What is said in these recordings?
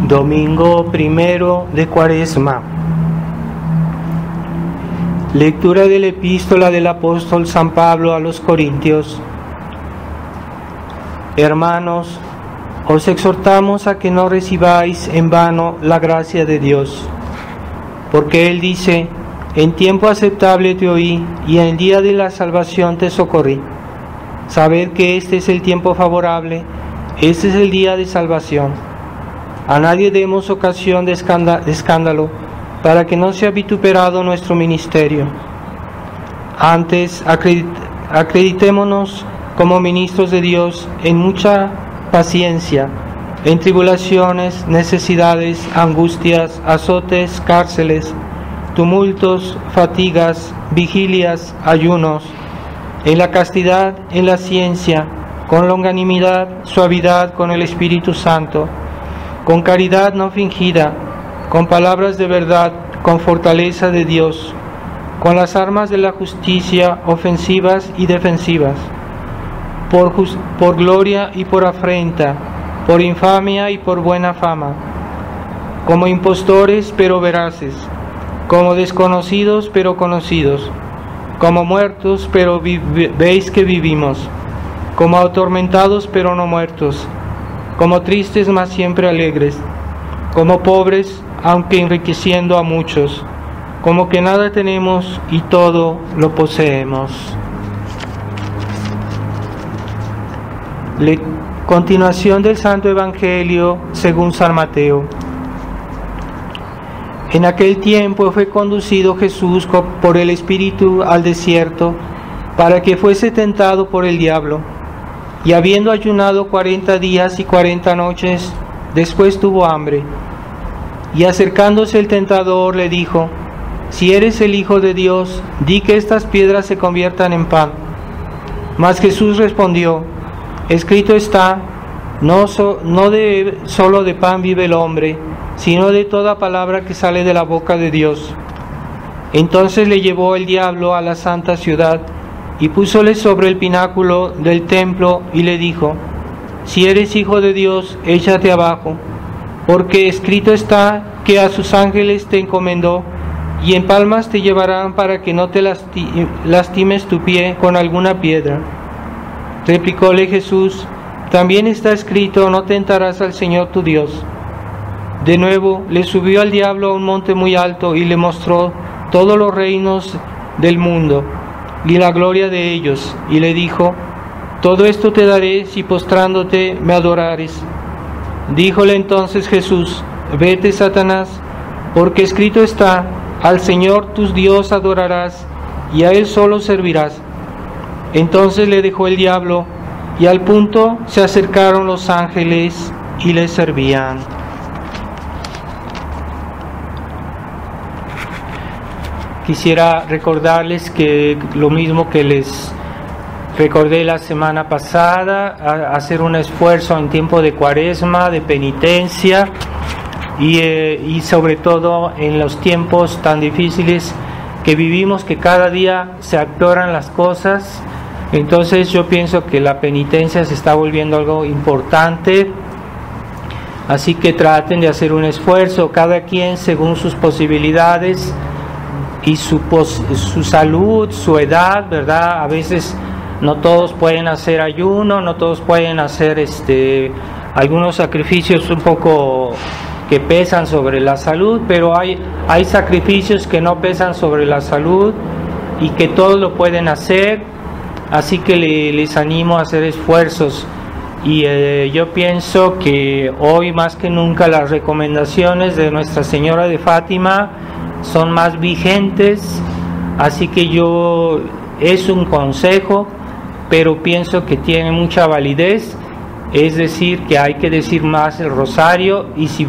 Domingo primero de Cuaresma. Lectura de la epístola del apóstol San Pablo a los Corintios. Hermanos, os exhortamos a que no recibáis en vano la gracia de Dios, porque Él dice: en tiempo aceptable te oí, y en el día de la salvación te socorrí. Sabed que este es el tiempo favorable, este es el día de salvación. A nadie demos ocasión de escándalo, para que no sea vituperado nuestro ministerio. Antes, acreditémonos como ministros de Dios en mucha paciencia, en tribulaciones, necesidades, angustias, azotes, cárceles, tumultos, fatigas, vigilias, ayunos, en la castidad, en la ciencia, con longanimidad, suavidad con el Espíritu Santo, con caridad no fingida, con palabras de verdad, con fortaleza de Dios, con las armas de la justicia ofensivas y defensivas, por gloria y por afrenta, por infamia y por buena fama, como impostores pero veraces, como desconocidos pero conocidos, como muertos pero veis que vivimos, como atormentados pero no muertos, como tristes mas siempre alegres, como pobres aunque enriqueciendo a muchos, como que nada tenemos y todo lo poseemos. Continuación del Santo Evangelio según San Mateo. En aquel tiempo fue conducido Jesús por el Espíritu al desierto para que fuese tentado por el diablo. Y habiendo ayunado 40 días y 40 noches, después tuvo hambre. Y acercándose el tentador le dijo: si eres el Hijo de Dios, di que estas piedras se conviertan en pan. Mas Jesús respondió: escrito está, no solo de pan vive el hombre, sino de toda palabra que sale de la boca de Dios. Entonces le llevó el diablo a la santa ciudad, y púsole sobre el pináculo del templo, y le dijo: si eres Hijo de Dios, échate abajo, porque escrito está que a sus ángeles te encomendó, y en palmas te llevarán para que no te lastimes tu pie con alguna piedra. Replicóle Jesús: también está escrito: no tentarás al Señor tu Dios. De nuevo le subió al diablo a un monte muy alto, y le mostró todos los reinos del mundo y la gloria de ellos, y le dijo: todo esto te daré si postrándote me adorares. Díjole entonces Jesús: vete, Satanás, porque escrito está: al Señor tu Dios adorarás, y a Él solo servirás. Entonces le dejó el diablo, y al punto se acercaron los ángeles y le servían. Quisiera recordarles que lo mismo que les recordé la semana pasada, hacer un esfuerzo en tiempo de Cuaresma, de penitencia, y sobre todo en los tiempos tan difíciles que vivimos, que cada día se actoran las cosas. Entonces yo pienso que la penitencia se está volviendo algo importante, así que traten de hacer un esfuerzo, cada quien según sus posibilidades y su salud, su edad, ¿verdad? A veces no todos pueden hacer ayuno, no todos pueden hacer algunos sacrificios un poco que pesan sobre la salud, pero hay sacrificios que no pesan sobre la salud y que todos lo pueden hacer, así que les animo a hacer esfuerzos. Y yo pienso que hoy más que nunca las recomendaciones de Nuestra Señora de Fátima son más vigentes, así que es un consejo, pero pienso que tiene mucha validez, es decir, que hay que decir más el rosario, y si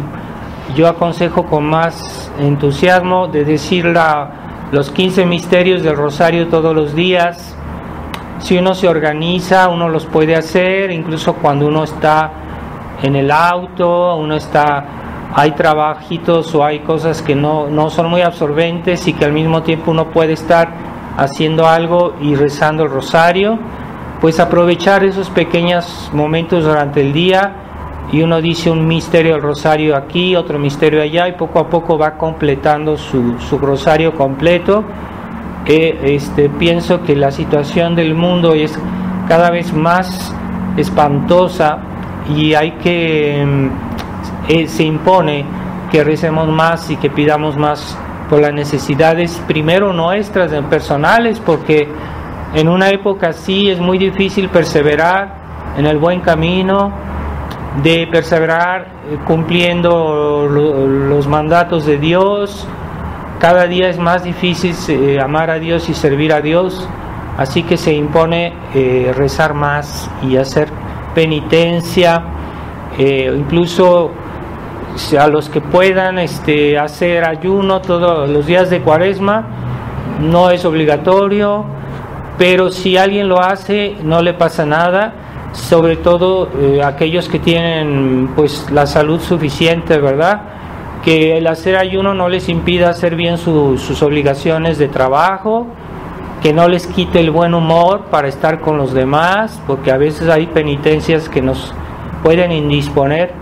yo aconsejo con más entusiasmo de decir los 15 misterios del rosario todos los días. Si uno se organiza, uno los puede hacer, incluso cuando uno está en el auto, hay trabajitos o hay cosas que no son muy absorbentes y que al mismo tiempo uno puede estar haciendo algo y rezando el rosario, pues aprovechar esos pequeños momentos durante el día y uno dice un misterio del rosario aquí, otro misterio allá, y poco a poco va completando su rosario completo. Pienso que la situación del mundo es cada vez más espantosa y hay que se impone que recemos más y que pidamos más por las necesidades primero nuestras personales, porque en una época así es muy difícil perseverar en el buen camino, de perseverar cumpliendo los mandatos de Dios. Cada día es más difícil amar a Dios y servir a Dios, así que se impone rezar más y hacer penitencia, incluso a los que puedan hacer ayuno todos los días de Cuaresma. No es obligatorio, pero si alguien lo hace no le pasa nada, sobre todo aquellos que tienen pues la salud suficiente, ¿verdad? Que el hacer ayuno no les impida hacer bien sus obligaciones de trabajo, que no les quite el buen humor para estar con los demás, porque a veces hay penitencias que nos pueden indisponer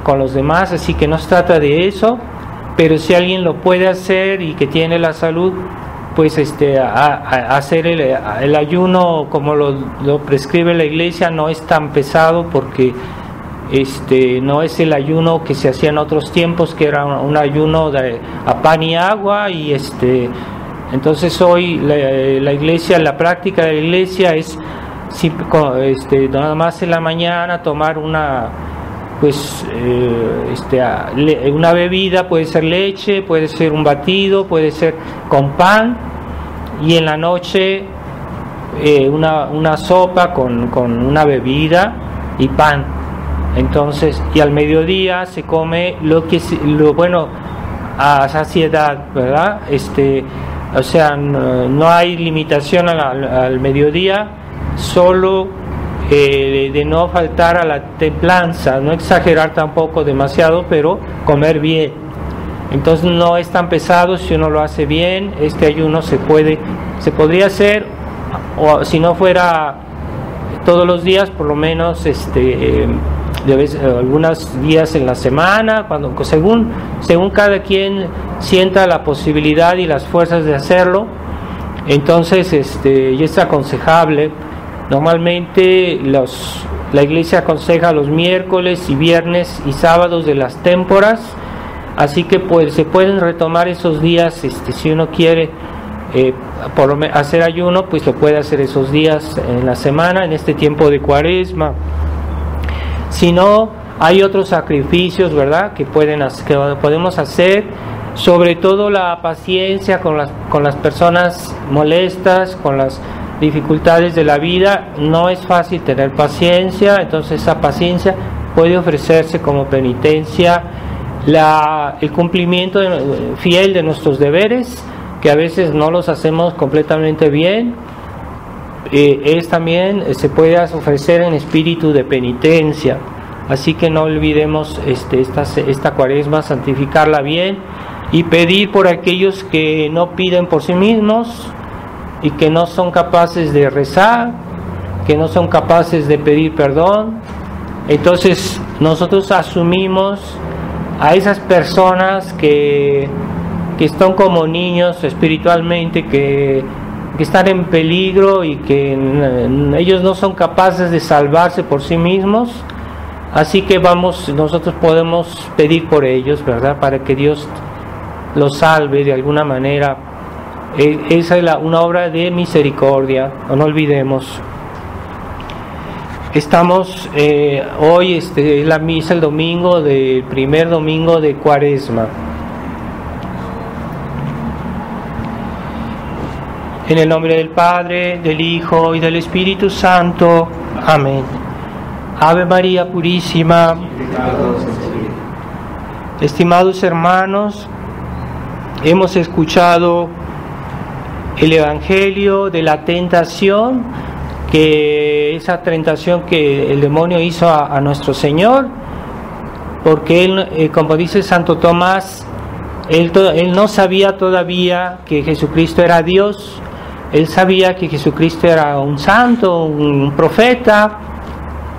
con los demás, así que no se trata de eso, pero si alguien lo puede hacer y que tiene la salud, pues hacer el ayuno como lo prescribe la Iglesia no es tan pesado, porque no es el ayuno que se hacía en otros tiempos, que era un ayuno a pan y agua, y entonces hoy la Iglesia, la práctica de la Iglesia es nada más en la mañana tomar una bebida, puede ser leche, puede ser un batido, puede ser con pan, y en la noche una sopa con una bebida y pan. Entonces, y al mediodía se come a saciedad, ¿verdad? O sea, no hay limitación al mediodía, solo de no faltar a la templanza, no exagerar tampoco demasiado, pero comer bien. Entonces no es tan pesado si uno lo hace bien. Este ayuno se podría hacer, o si no fuera todos los días, por lo menos algunos días en la semana, según cada quien sienta la posibilidad y las fuerzas de hacerlo. Entonces ya es aconsejable. Normalmente la Iglesia aconseja los miércoles y viernes y sábados de las témporas, así que se pueden retomar esos días. Si uno quiere hacer ayuno, pues lo puede hacer esos días en la semana, en este tiempo de Cuaresma. Si no, hay otros sacrificios, ¿verdad?, que podemos hacer, sobre todo la paciencia con las personas molestas, con las dificultades de la vida. No es fácil tener paciencia, entonces esa paciencia puede ofrecerse como penitencia, el cumplimiento fiel de nuestros deberes, que a veces no los hacemos completamente bien, también se puede ofrecer en espíritu de penitencia. Así que no olvidemos esta Cuaresma santificarla bien y pedir por aquellos que no piden por sí mismos y que no son capaces de rezar, que no son capaces de pedir perdón. Entonces nosotros asumimos a esas personas que están como niños espiritualmente, que están en peligro y que ellos no son capaces de salvarse por sí mismos. Así que nosotros podemos pedir por ellos, ¿verdad?, para que Dios los salve de alguna manera. Esa es una obra de misericordia, no olvidemos. Estamos hoy, la misa el domingo del primer domingo de Cuaresma. En el nombre del Padre, del Hijo y del Espíritu Santo. Amén. Ave María Purísima. Estimados hermanos, hemos escuchado el Evangelio de la tentación, esa tentación que el demonio hizo a nuestro Señor, porque él, como dice Santo Tomás, él no sabía todavía que Jesucristo era Dios. Él sabía que Jesucristo era un santo, un profeta,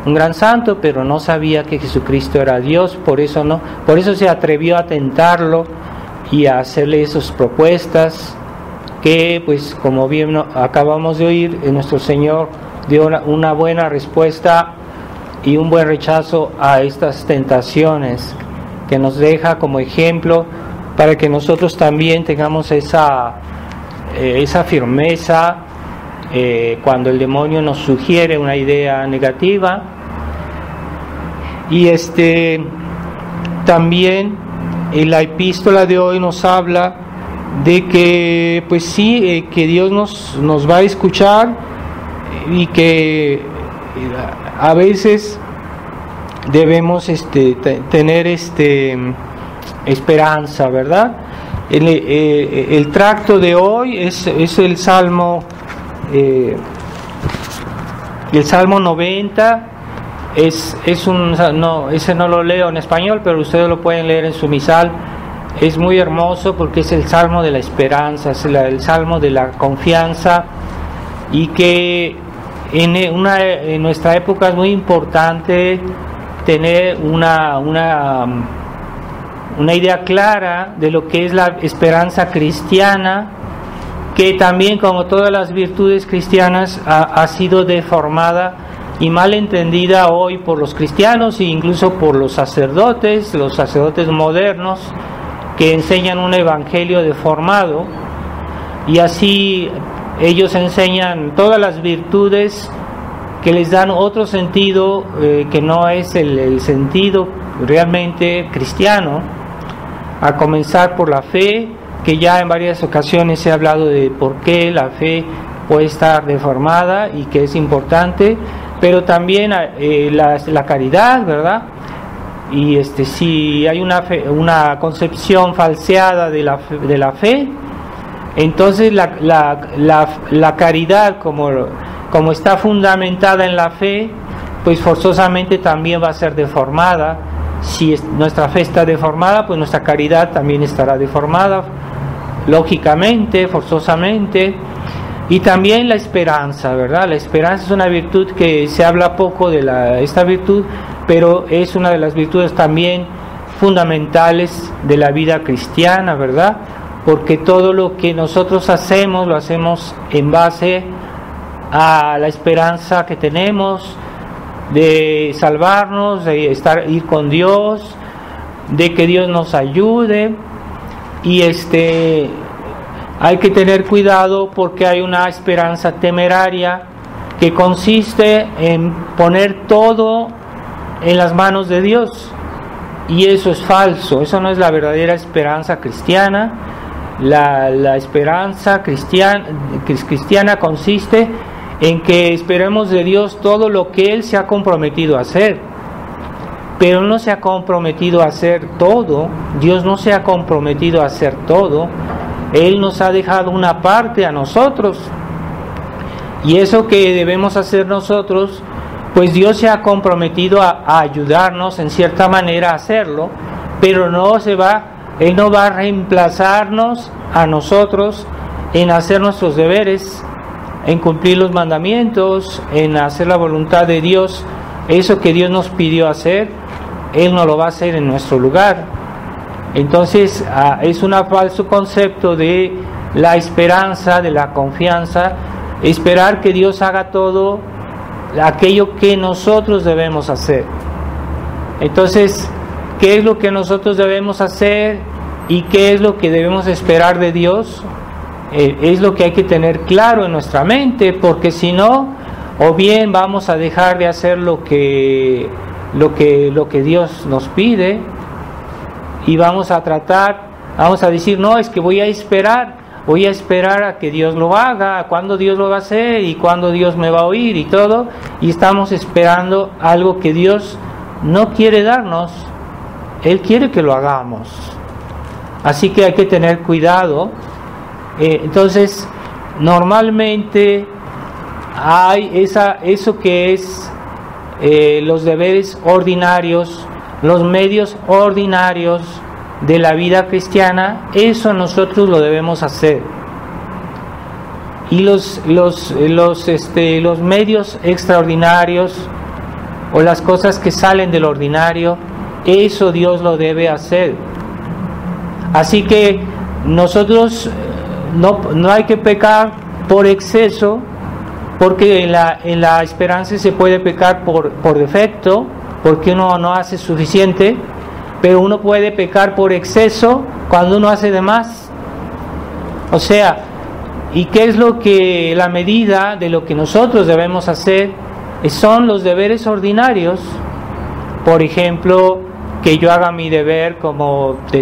un gran santo, pero no sabía que Jesucristo era Dios, por eso se atrevió a tentarlo y a hacerle esas propuestas que, pues, como bien acabamos de oír, nuestro Señor dio una buena respuesta y un buen rechazo a estas tentaciones, que nos deja como ejemplo para que nosotros también tengamos esa firmeza cuando el demonio nos sugiere una idea negativa. Y también en la epístola de hoy nos habla de que, pues sí, que Dios nos va a escuchar, y que a veces debemos tener esperanza, ¿verdad? El tracto de hoy es el Salmo 90. Ese no lo leo en español, pero ustedes lo pueden leer en su misal. Es muy hermoso porque es el Salmo de la esperanza, es el Salmo de la confianza, y que en nuestra época es muy importante tener una idea clara de lo que es la esperanza cristiana, que también, como todas las virtudes cristianas, ha sido deformada y mal entendida hoy por los cristianos e incluso por los sacerdotes modernos, que enseñan un evangelio deformado, y así ellos enseñan todas las virtudes que les dan otro sentido, que no es el sentido realmente cristiano, a comenzar por la fe, que ya en varias ocasiones he hablado de por qué la fe puede estar deformada y que es importante, pero también la caridad, ¿verdad? Y si hay una concepción falseada de la fe, entonces la caridad, como está fundamentada en la fe, pues forzosamente también va a ser deformada. Si nuestra fe está deformada, pues nuestra caridad también estará deformada, lógicamente, forzosamente. Y también la esperanza, ¿verdad? La esperanza es una virtud que se habla poco de esta virtud, pero es una de las virtudes también fundamentales de la vida cristiana, ¿verdad? Porque todo lo que nosotros hacemos, lo hacemos en base a la esperanza que tenemos de salvarnos, de ir con Dios, de que Dios nos ayude. Y hay que tener cuidado, porque hay una esperanza temeraria que consiste en poner todo en las manos de Dios, y eso es falso. Eso no es la verdadera esperanza cristiana. La esperanza cristiana consiste en que esperemos de Dios todo lo que Él se ha comprometido a hacer, pero no se ha comprometido a hacer todo. Dios no se ha comprometido a hacer todo. Él nos ha dejado una parte a nosotros, y eso que debemos hacer nosotros, pues Dios se ha comprometido a ayudarnos en cierta manera a hacerlo, pero Él no va a reemplazarnos a nosotros en hacer nuestros deberes, en cumplir los mandamientos, en hacer la voluntad de Dios. Eso que Dios nos pidió hacer, Él no lo va a hacer en nuestro lugar. Entonces es un falso concepto de la esperanza, de la confianza, esperar que Dios haga todo aquello que nosotros debemos hacer. Entonces, ¿qué es lo que nosotros debemos hacer y qué es lo que debemos esperar de Dios? Es lo que hay que tener claro en nuestra mente, porque si no, o bien vamos a dejar de hacer lo que Dios nos pide, y vamos a decir, no, es que voy a esperar a que Dios lo haga, cuándo Dios lo va a hacer y cuándo Dios me va a oír y todo, y estamos esperando algo que Dios no quiere darnos. Él quiere que lo hagamos, así que hay que tener cuidado. Entonces, normalmente hay eso que es los deberes ordinarios, los medios ordinarios de la vida cristiana. Eso nosotros lo debemos hacer, y los medios extraordinarios o las cosas que salen del ordinario, eso Dios lo debe hacer. Así que nosotros no hay que pecar por exceso, porque en la esperanza se puede pecar por defecto, porque uno no hace suficiente, pero uno puede pecar por exceso cuando uno hace de más. O sea, ¿y qué es lo que la medida de lo que nosotros debemos hacer? Son los deberes ordinarios. Por ejemplo, que yo haga mi deber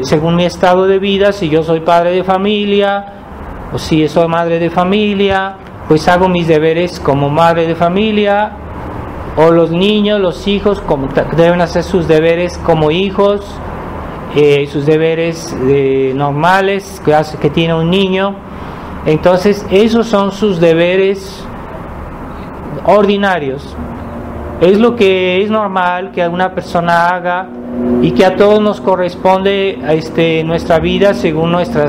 según mi estado de vida. Si yo soy padre de familia o si soy madre de familia, pues hago mis deberes como madre de familia. O los niños, los hijos, deben hacer sus deberes como hijos, sus deberes normales que tiene un niño. Entonces esos son sus deberes ordinarios. Es lo que es normal que una persona haga y que a todos nos corresponde nuestra vida según nuestro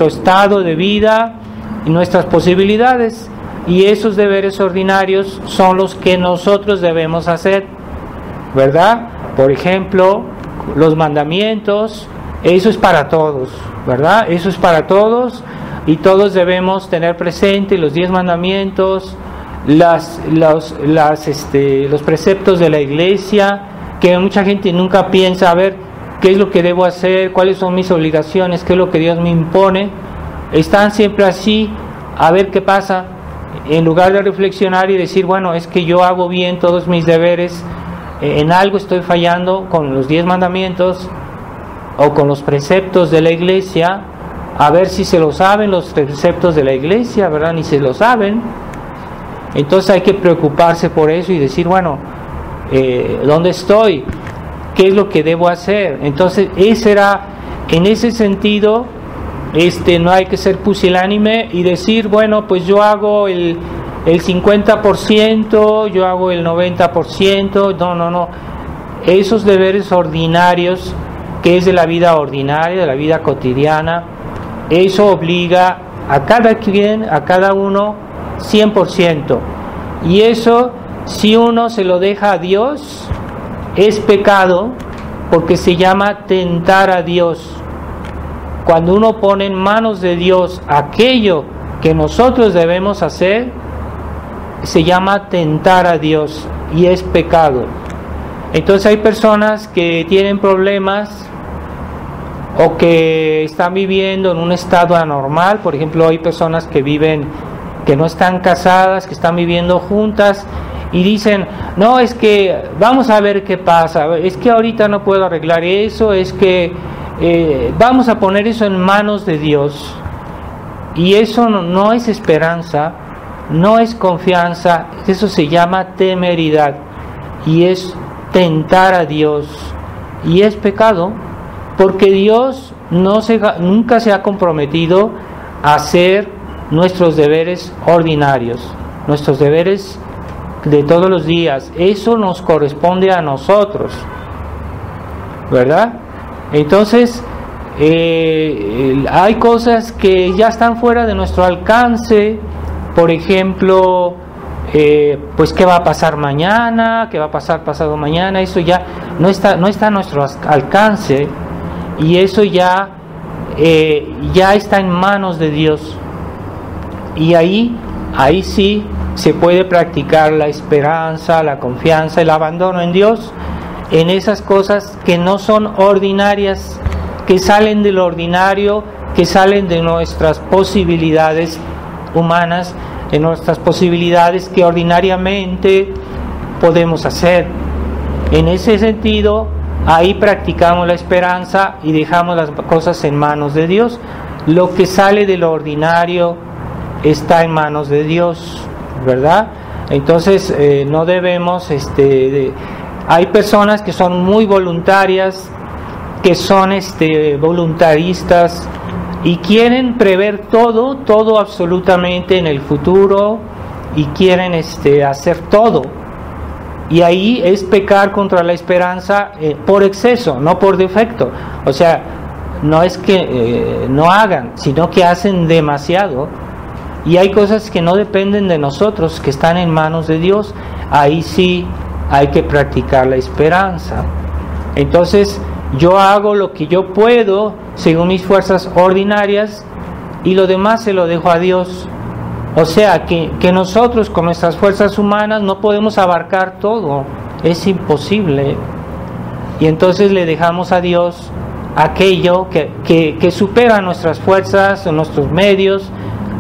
estado de vida y nuestras posibilidades. Y esos deberes ordinarios son los que nosotros debemos hacer, ¿verdad? Por ejemplo, los mandamientos, eso es para todos, ¿verdad? Eso es para todos y todos debemos tener presente los 10 mandamientos, los preceptos de la iglesia, que mucha gente nunca piensa, a ver, ¿qué es lo que debo hacer? ¿Cuáles son mis obligaciones? ¿Qué es lo que Dios me impone? Están siempre así, a ver qué pasa. En lugar de reflexionar y decir, bueno, es que yo hago bien todos mis deberes, en algo estoy fallando con los 10 mandamientos o con los preceptos de la iglesia, a ver si se lo saben los preceptos de la iglesia, ¿verdad? Ni se lo saben. Entonces hay que preocuparse por eso y decir, bueno, ¿dónde estoy? ¿Qué es lo que debo hacer? Entonces en ese sentido, no hay que ser pusilánime y decir, bueno, pues yo hago el 50%, yo hago el 90%, no. Esos deberes ordinarios, que es de la vida ordinaria, de la vida cotidiana, eso obliga a cada quien, a cada uno, 100%. Y eso, si uno se lo deja a Dios, es pecado, porque se llama tentar a Dios. Cuando uno pone en manos de Dios aquello que nosotros debemos hacer, se llama tentar a Dios y es pecado. Entonces hay personas que tienen problemas o que están viviendo en un estado anormal. Por ejemplo, hay personas que no están casadas, que están viviendo juntas y dicen, no, es que vamos a ver qué pasa, es que ahorita no puedo arreglar eso, es que vamos a poner eso en manos de Dios. Y eso no es esperanza, no es confianza, eso se llama temeridad y es tentar a Dios y es pecado, porque Dios nunca se ha comprometido a hacer nuestros deberes ordinarios, nuestros deberes de todos los días. Eso nos corresponde a nosotros, ¿verdad? Entonces hay cosas que ya están fuera de nuestro alcance. Por ejemplo, pues qué va a pasar mañana, qué va a pasar pasado mañana, eso ya no está a nuestro alcance, y eso ya está en manos de Dios. Y ahí sí se puede practicar la esperanza, la confianza, el abandono en Dios, en esas cosas que no son ordinarias, que salen del ordinario, que salen de nuestras posibilidades humanas, de nuestras posibilidades que ordinariamente podemos hacer. En ese sentido, ahí practicamos la esperanza y dejamos las cosas en manos de Dios. Lo que sale de lo ordinario está en manos de Dios, ¿verdad? Entonces no debemos, hay personas que son muy voluntarias, que son voluntaristas y quieren prever todo absolutamente en el futuro y quieren hacer todo. Y ahí es pecar contra la esperanza por exceso, no por defecto. O sea, no es que no hagan, sino que hacen demasiado. y hay cosas que no dependen de nosotros, que están en manos de Dios. Ahí sí hay que practicar la esperanza. Entonces yo hago lo que yo puedo según mis fuerzas ordinarias y lo demás se lo dejo a Dios. O sea que nosotros con nuestras fuerzas humanas no podemos abarcar todo, es imposible. Y entonces le dejamos a Dios aquello que supera nuestras fuerzas o nuestros medios,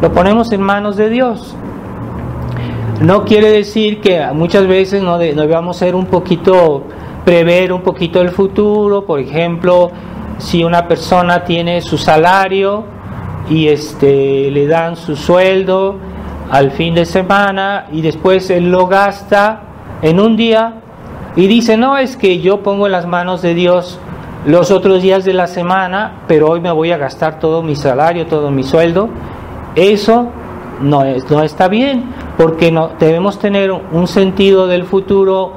lo ponemos en manos de Dios. No quiere decir que muchas veces no debamos ser prever un poquito el futuro. Por ejemplo, si una persona tiene su salario y le dan su sueldo al fin de semana y después él lo gasta en un día y dice, no, es que yo pongo en las manos de Dios los otros días de la semana, pero hoy me voy a gastar todo mi salario, todo mi sueldo. Eso no está bien, porque debemos tener un sentido del futuro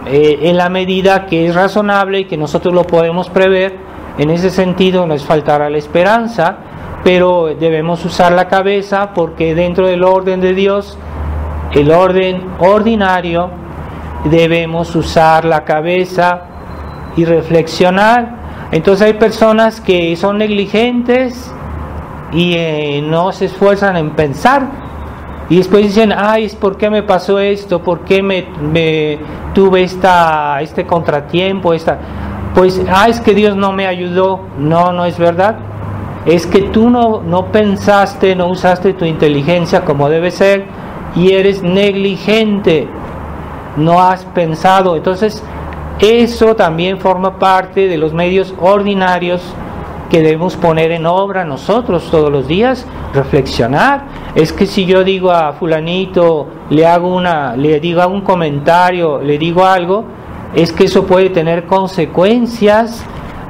en la medida que es razonable y que nosotros lo podemos prever. En ese sentido no es faltar a la esperanza, pero debemos usar la cabeza, porque dentro del orden de Dios, el orden ordinario, debemos usar la cabeza y reflexionar. Entonces hay personas que son negligentes y no se esfuerzan en pensar, y después dicen, ay, ¿por qué me pasó esto? ¿Por qué me tuve este contratiempo? Pues, es que Dios no me ayudó. No es verdad. Es que tú no pensaste, no usaste tu inteligencia como debe ser, y eres negligente, no has pensado. Entonces eso también forma parte de los medios ordinarios que debemos poner en obra nosotros todos los días, reflexionar. Es que si yo digo a fulanito, le digo un comentario, le digo algo, es que eso puede tener consecuencias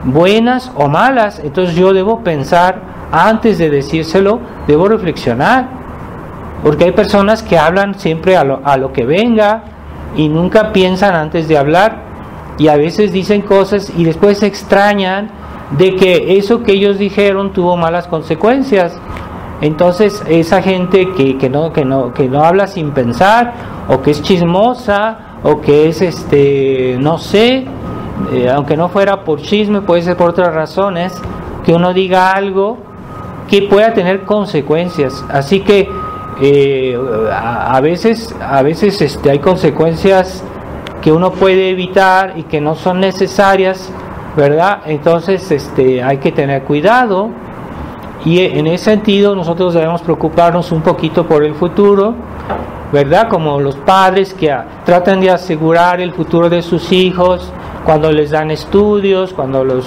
buenas o malas. Entonces yo debo pensar antes de decírselo, debo reflexionar, porque hay personas que hablan siempre a lo que venga y nunca piensan antes de hablar, y a veces dicen cosas y después se extrañan de que eso que ellos dijeron tuvo malas consecuencias. Entonces esa gente que no habla sin pensar, o que es chismosa, o que es no sé, aunque no fuera por chisme, puede ser por otras razones, que uno diga algo que pueda tener consecuencias. Así que a veces hay consecuencias que uno puede evitar y que no son necesarias, ¿verdad? Entonces hay que tener cuidado, y en ese sentido nosotros debemos preocuparnos un poquito por el futuro, ¿verdad? Como los padres que tratan de asegurar el futuro de sus hijos cuando les dan estudios, cuando los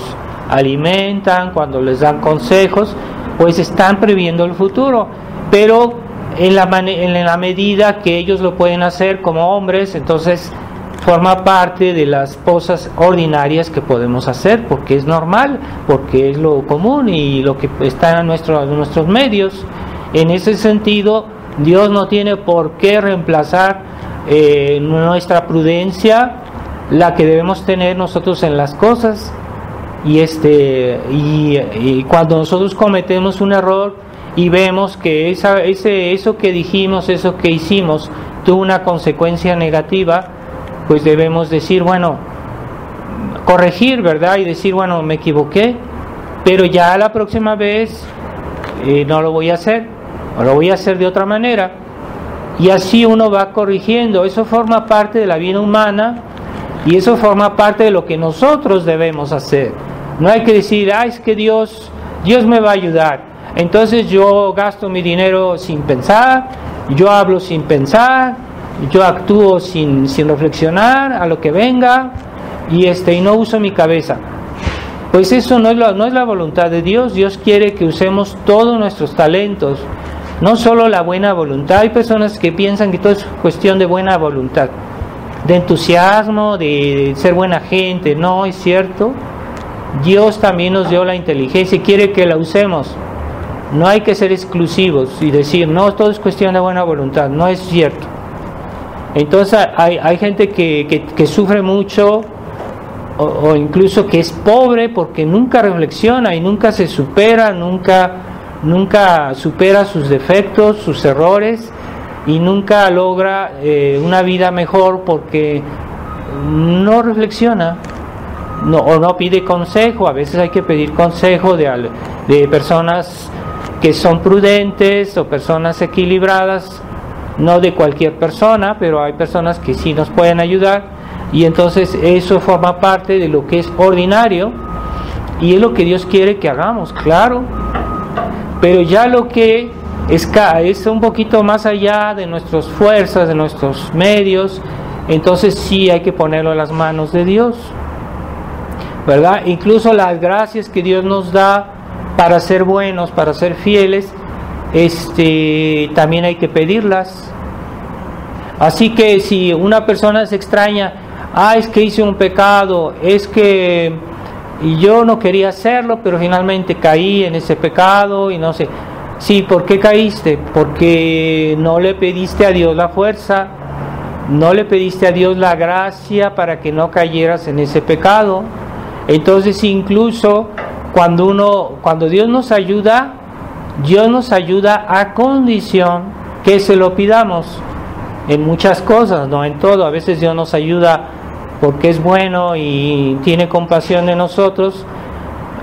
alimentan, cuando les dan consejos, pues están previendo el futuro, pero en la medida que ellos lo pueden hacer como hombres, entonces forma parte de las cosas ordinarias que podemos hacer, porque es normal, porque es lo común y lo que está en nuestros medios. En ese sentido, Dios no tiene por qué reemplazar nuestra prudencia, la que debemos tener nosotros en las cosas. Y cuando nosotros cometemos un error y vemos que eso que dijimos, eso que hicimos, tuvo una consecuencia negativa, pues debemos decir, bueno, corregir, ¿verdad? Y decir, bueno, me equivoqué, pero ya la próxima vez no lo voy a hacer, o lo voy a hacer de otra manera. Y así uno va corrigiendo. Eso forma parte de la vida humana, y eso forma parte de lo que nosotros debemos hacer. No hay que decir, es que Dios me va a ayudar, entonces yo gasto mi dinero sin pensar, yo hablo sin pensar, yo actúo sin reflexionar a lo que venga, y no uso mi cabeza. Pues eso no es la voluntad de Dios. Dios quiere que usemos todos nuestros talentos, no solo la buena voluntad. Hay personas que piensan que todo es cuestión de buena voluntad, de entusiasmo, de ser buena gente. No es cierto. Dios también nos dio la inteligencia y quiere que la usemos. No hay que ser exclusivos y decir, no, todo es cuestión de buena voluntad. No es cierto. Entonces hay gente que sufre mucho, o incluso que es pobre porque nunca reflexiona y nunca se supera, nunca nunca supera sus defectos, sus errores, y nunca logra una vida mejor porque no reflexiona, o no pide consejo. A veces hay que pedir consejo de personas que son prudentes o personas equilibradas, no de cualquier persona, pero hay personas que sí nos pueden ayudar, y entonces eso forma parte de lo que es ordinario y es lo que Dios quiere que hagamos, claro. Pero ya lo que es un poquito más allá de nuestras fuerzas, de nuestros medios, entonces sí hay que ponerlo en las manos de Dios, ¿verdad? Incluso las gracias que Dios nos da para ser buenos, para ser fieles, también hay que pedirlas. Así que si una persona se extraña, es que hice un pecado, es que yo no quería hacerlo, pero finalmente caí en ese pecado y no sé. Sí, ¿por qué caíste? Porque no le pediste a Dios la fuerza, no le pediste a Dios la gracia para que no cayeras en ese pecado. Entonces, incluso cuando Dios nos ayuda a condición que se lo pidamos en muchas cosas, no en todo. A veces Dios nos ayuda porque es bueno y tiene compasión de nosotros,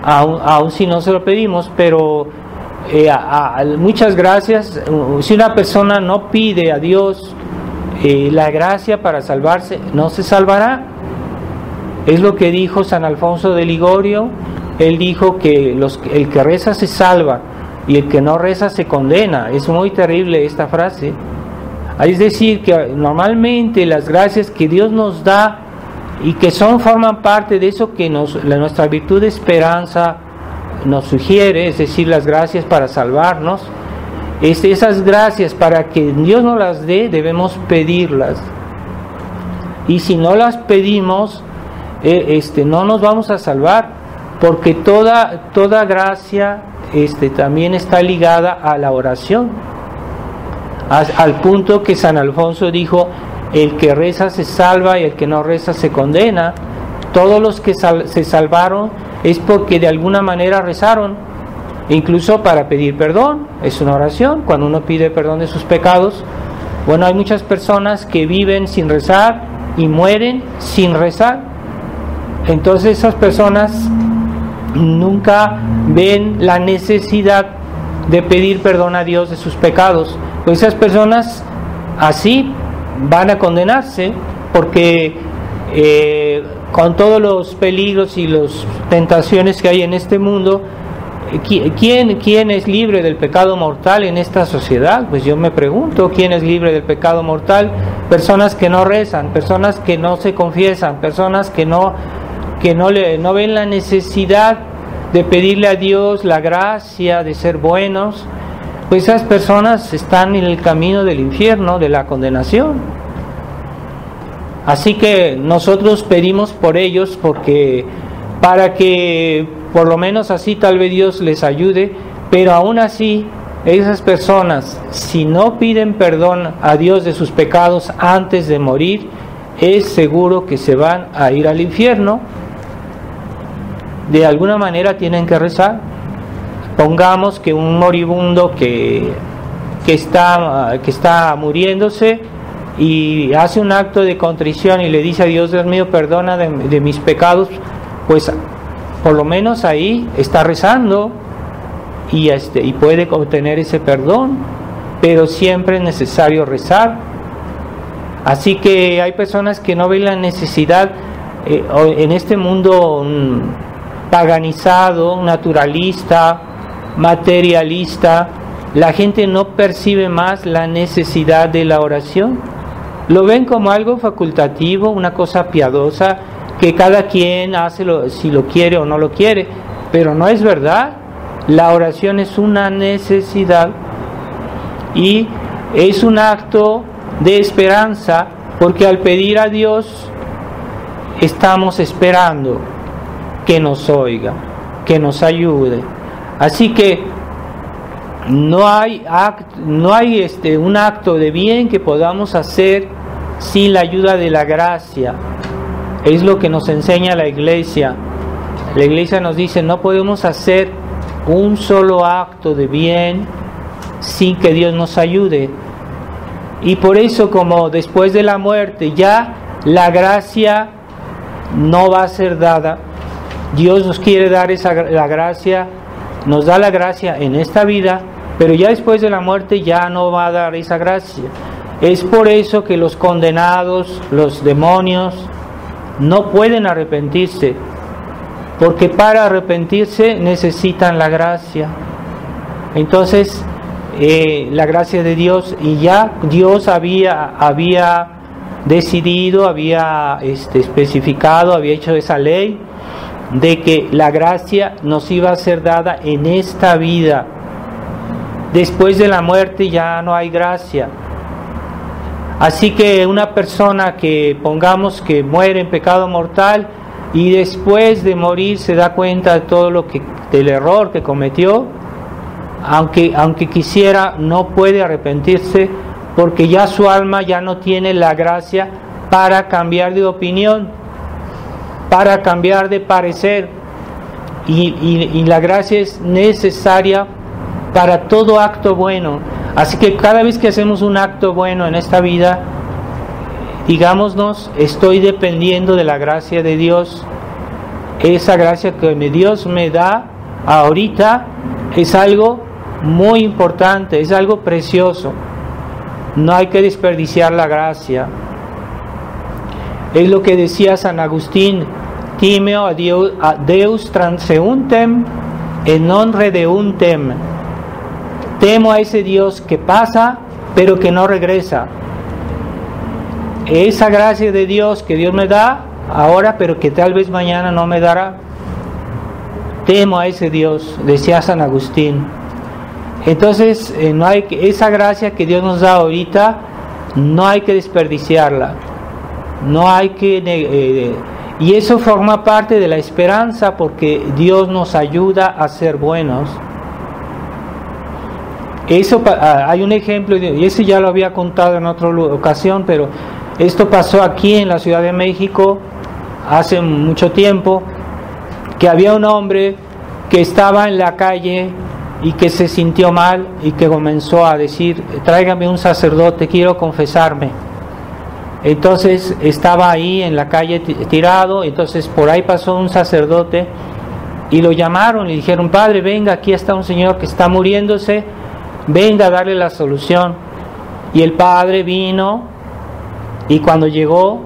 aun si no se lo pedimos, pero muchas gracias. Si una persona no pide a Dios la gracia para salvarse, no se salvará. Es lo que dijo San Alfonso de Ligorio. Él dijo que el que reza se salva y el que no reza se condena. Es muy terrible esta frase. Es decir, que normalmente las gracias que Dios nos da y que forman parte de eso que nuestra virtud de esperanza nos sugiere, es decir, las gracias para salvarnos, esas gracias, para que Dios nos las dé, debemos pedirlas. Y si no las pedimos, no nos vamos a salvar, porque toda gracia también está ligada a la oración, al punto que San Alfonso dijo: el que reza se salva y el que no reza se condena. Todos los que se salvaron es porque de alguna manera rezaron, incluso para pedir perdón. Es una oración, cuando uno pide perdón de sus pecados. Bueno, hay muchas personas que viven sin rezar y mueren sin rezar. Entonces esas personas nunca ven la necesidad de pedir perdón a Dios de sus pecados. Pues esas personas así van a condenarse, porque con todos los peligros y las tentaciones que hay en este mundo, ¿quién es libre del pecado mortal en esta sociedad? Pues yo me pregunto, ¿quién es libre del pecado mortal? Personas que no rezan, personas que no se confiesan, personas que no ven la necesidad de pedirle a Dios la gracia de ser buenos. Pues esas personas están en el camino del infierno, de la condenación. Así que nosotros pedimos por ellos, para que por lo menos así tal vez Dios les ayude. Pero aún así, esas personas, si no piden perdón a Dios de sus pecados antes de morir, es seguro que se van a ir al infierno. De alguna manera tienen que rezar. Pongamos que un moribundo que está muriéndose y hace un acto de contrición y le dice a Dios: Dios mío, perdona de mis pecados, pues por lo menos ahí está rezando y puede obtener ese perdón. Pero siempre es necesario rezar. Así que hay personas que no ven la necesidad en este mundo paganizado, naturalista, materialista. La gente no percibe más la necesidad de la oración. Lo ven como algo facultativo, una cosa piadosa, que cada quien hace si lo quiere o no lo quiere. Pero no es verdad. La oración es una necesidad y es un acto de esperanza, porque al pedir a Dios estamos esperando que nos oiga, que nos ayude. Así que no hay un acto de bien que podamos hacer sin la ayuda de la gracia. Es lo que nos enseña la Iglesia. La Iglesia nos dice: no podemos hacer un solo acto de bien sin que Dios nos ayude. Y por eso, como después de la muerte ya la gracia no va a ser dada, Dios nos quiere dar la gracia, nos da la gracia en esta vida, pero ya después de la muerte ya no va a dar esa gracia. Es por eso que los condenados, los demonios, no pueden arrepentirse, porque para arrepentirse necesitan la gracia. Entonces, la gracia de Dios, y ya Dios había decidido, había especificado, había hecho esa ley de que la gracia nos iba a ser dada en esta vida. Después de la muerte ya no hay gracia. Así que una persona que pongamos que muere en pecado mortal y después de morir se da cuenta de todo del error que cometió, aunque quisiera, no puede arrepentirse, porque ya su alma ya no tiene la gracia para cambiar de opinión, para cambiar de parecer, y la gracia es necesaria para todo acto bueno. Así que cada vez que hacemos un acto bueno en esta vida, digámonos, estoy dependiendo de la gracia de Dios. Esa gracia que Dios me da ahorita es algo muy importante, es algo precioso. No hay que desperdiciar la gracia. Es lo que decía San Agustín: timeo a Deus transeuntem et non redeuntem. Temo a ese Dios que pasa pero que no regresa. Esa gracia de Dios que Dios me da ahora, pero que tal vez mañana no me dará. Temo a ese Dios, decía San Agustín. Entonces, esa gracia que Dios nos da ahorita, no hay que desperdiciarla. No hay que... y eso forma parte de la esperanza, porque Dios nos ayuda a ser buenos. Eso, hay un ejemplo, y ese ya lo había contado en otra ocasión, pero esto pasó aquí en la Ciudad de México hace mucho tiempo, que había un hombre que estaba en la calle y que se sintió mal y que comenzó a decir: tráigame un sacerdote, quiero confesarme. Entonces estaba ahí en la calle tirado, entonces por ahí pasó un sacerdote y lo llamaron y dijeron: padre, venga, aquí está un señor que está muriéndose, venga a darle la solución. Y el padre vino, y cuando llegó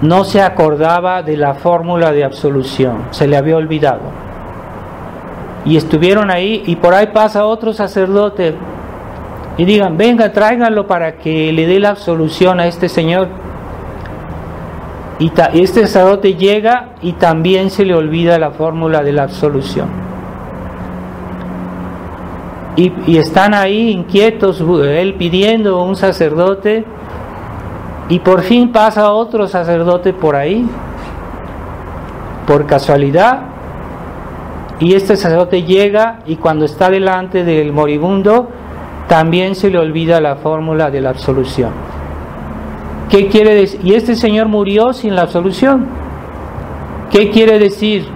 no se acordaba de la fórmula de absolución, se le había olvidado. Y estuvieron ahí, y por ahí pasa otro sacerdote y digan: venga, tráiganlo para que le dé la absolución a este señor. Y este sacerdote llega y también se le olvida la fórmula de la absolución. Y están ahí inquietos, él pidiendo un sacerdote, y por fin pasa otro sacerdote por ahí, por casualidad, y este sacerdote llega, y cuando está delante del moribundo también se le olvida la fórmula de la absolución. ¿Qué quiere decir? Y este señor murió sin la absolución. ¿Qué quiere decir?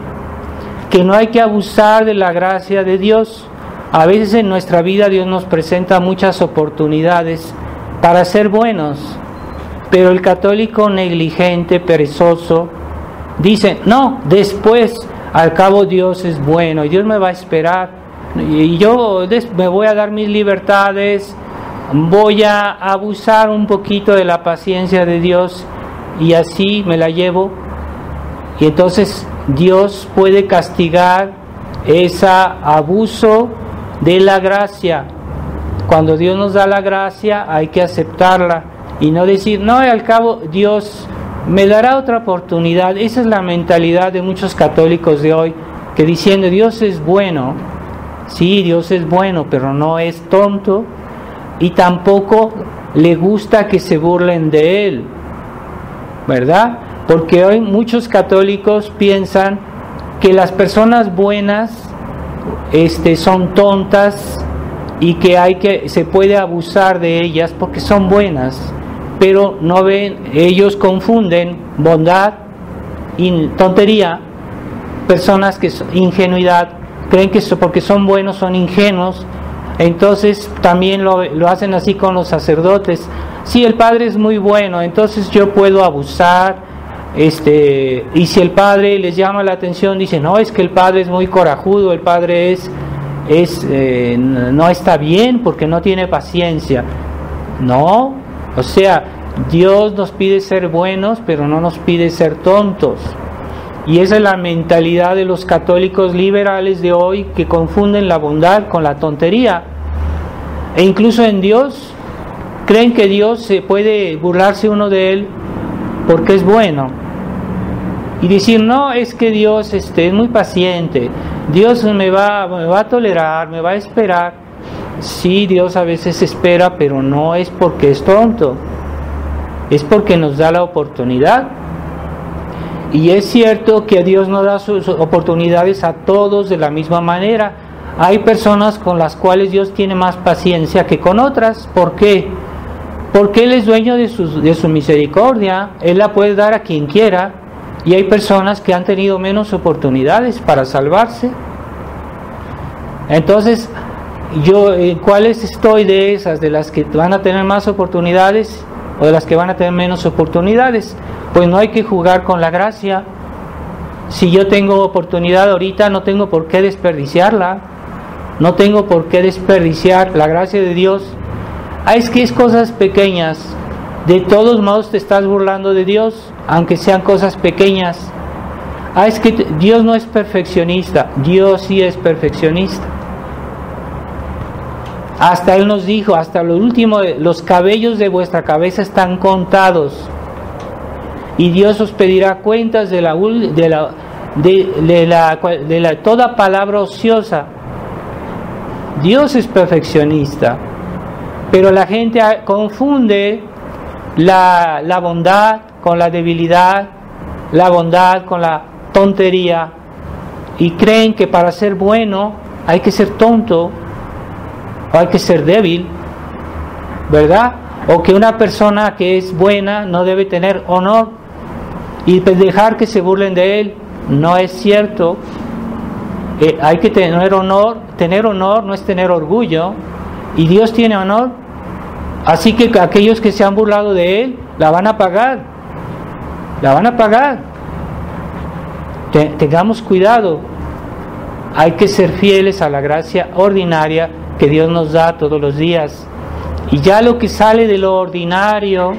Que no hay que abusar de la gracia de Dios. A veces en nuestra vida Dios nos presenta muchas oportunidades para ser buenos, pero el católico negligente, perezoso, dice: no, después, al cabo Dios es bueno y Dios me va a esperar, y yo me voy a dar mis libertades, voy a abusar un poquito de la paciencia de Dios y así me la llevo. Y entonces Dios puede castigar ese abuso de la gracia. Cuando Dios nos da la gracia hay que aceptarla y no decir: no, al cabo Dios me dará otra oportunidad. Esa es la mentalidad de muchos católicos de hoy, que diciendo: Dios es bueno. Sí, Dios es bueno, pero no es tonto, y tampoco le gusta que se burlen de Él, ¿verdad? Porque hoy muchos católicos piensan que las personas buenas son tontas y que se puede abusar de ellas porque son buenas, pero no ven, ellos confunden bondad y tontería, personas que ingenuidad creen que porque son buenos son ingenuos, entonces también lo hacen así con los sacerdotes. Si el padre es muy bueno, entonces yo puedo abusar, y si el padre les llama la atención, dicen, no, es que el padre es muy corajudo, el padre no está bien porque no tiene paciencia. No, o sea, Dios nos pide ser buenos, pero no nos pide ser tontos. Y esa es la mentalidad de los católicos liberales de hoy, que confunden la bondad con la tontería. E incluso en Dios, creen que Dios se puede burlarse uno de él porque es bueno. Y decir, no, es que Dios es muy paciente, Dios me va a tolerar, me va a esperar. Sí, Dios a veces espera, pero no es porque es tonto, es porque nos da la oportunidad. Y es cierto que Dios no da sus oportunidades a todos de la misma manera. Hay personas con las cuales Dios tiene más paciencia que con otras. ¿Por qué? Porque Él es dueño de su misericordia. Él la puede dar a quien quiera. Y hay personas que han tenido menos oportunidades para salvarse. Entonces, yo, ¿cuáles estoy de esas? ¿De las que van a tener más oportunidades o de las que van a tener menos oportunidades? Pues no hay que jugar con la gracia. Si yo tengo oportunidad ahorita, no tengo por qué desperdiciarla. No tengo por qué desperdiciar la gracia de Dios. Es que es cosas pequeñas. De todos modos te estás burlando de Dios, aunque sean cosas pequeñas. Es que Dios no es perfeccionista. Dios sí es perfeccionista. Hasta Él nos dijo, hasta lo último, los cabellos de vuestra cabeza están contados. Y Dios os pedirá cuentas de toda palabra ociosa. Dios es perfeccionista, pero la gente confunde la bondad con la debilidad, la bondad con la tontería, y creen que para ser bueno hay que ser tonto o hay que ser débil, ¿verdad? O que una persona que es buena no debe tener honor y dejar que se burlen de él. No es cierto. Hay que tener honor. Tener honor no es tener orgullo, y Dios tiene honor. Así que aquellos que se han burlado de Él la van a pagar. La van a pagar. Tengamos cuidado. Hay que ser fieles a la gracia ordinaria que Dios nos da todos los días. Y ya lo que sale de lo ordinario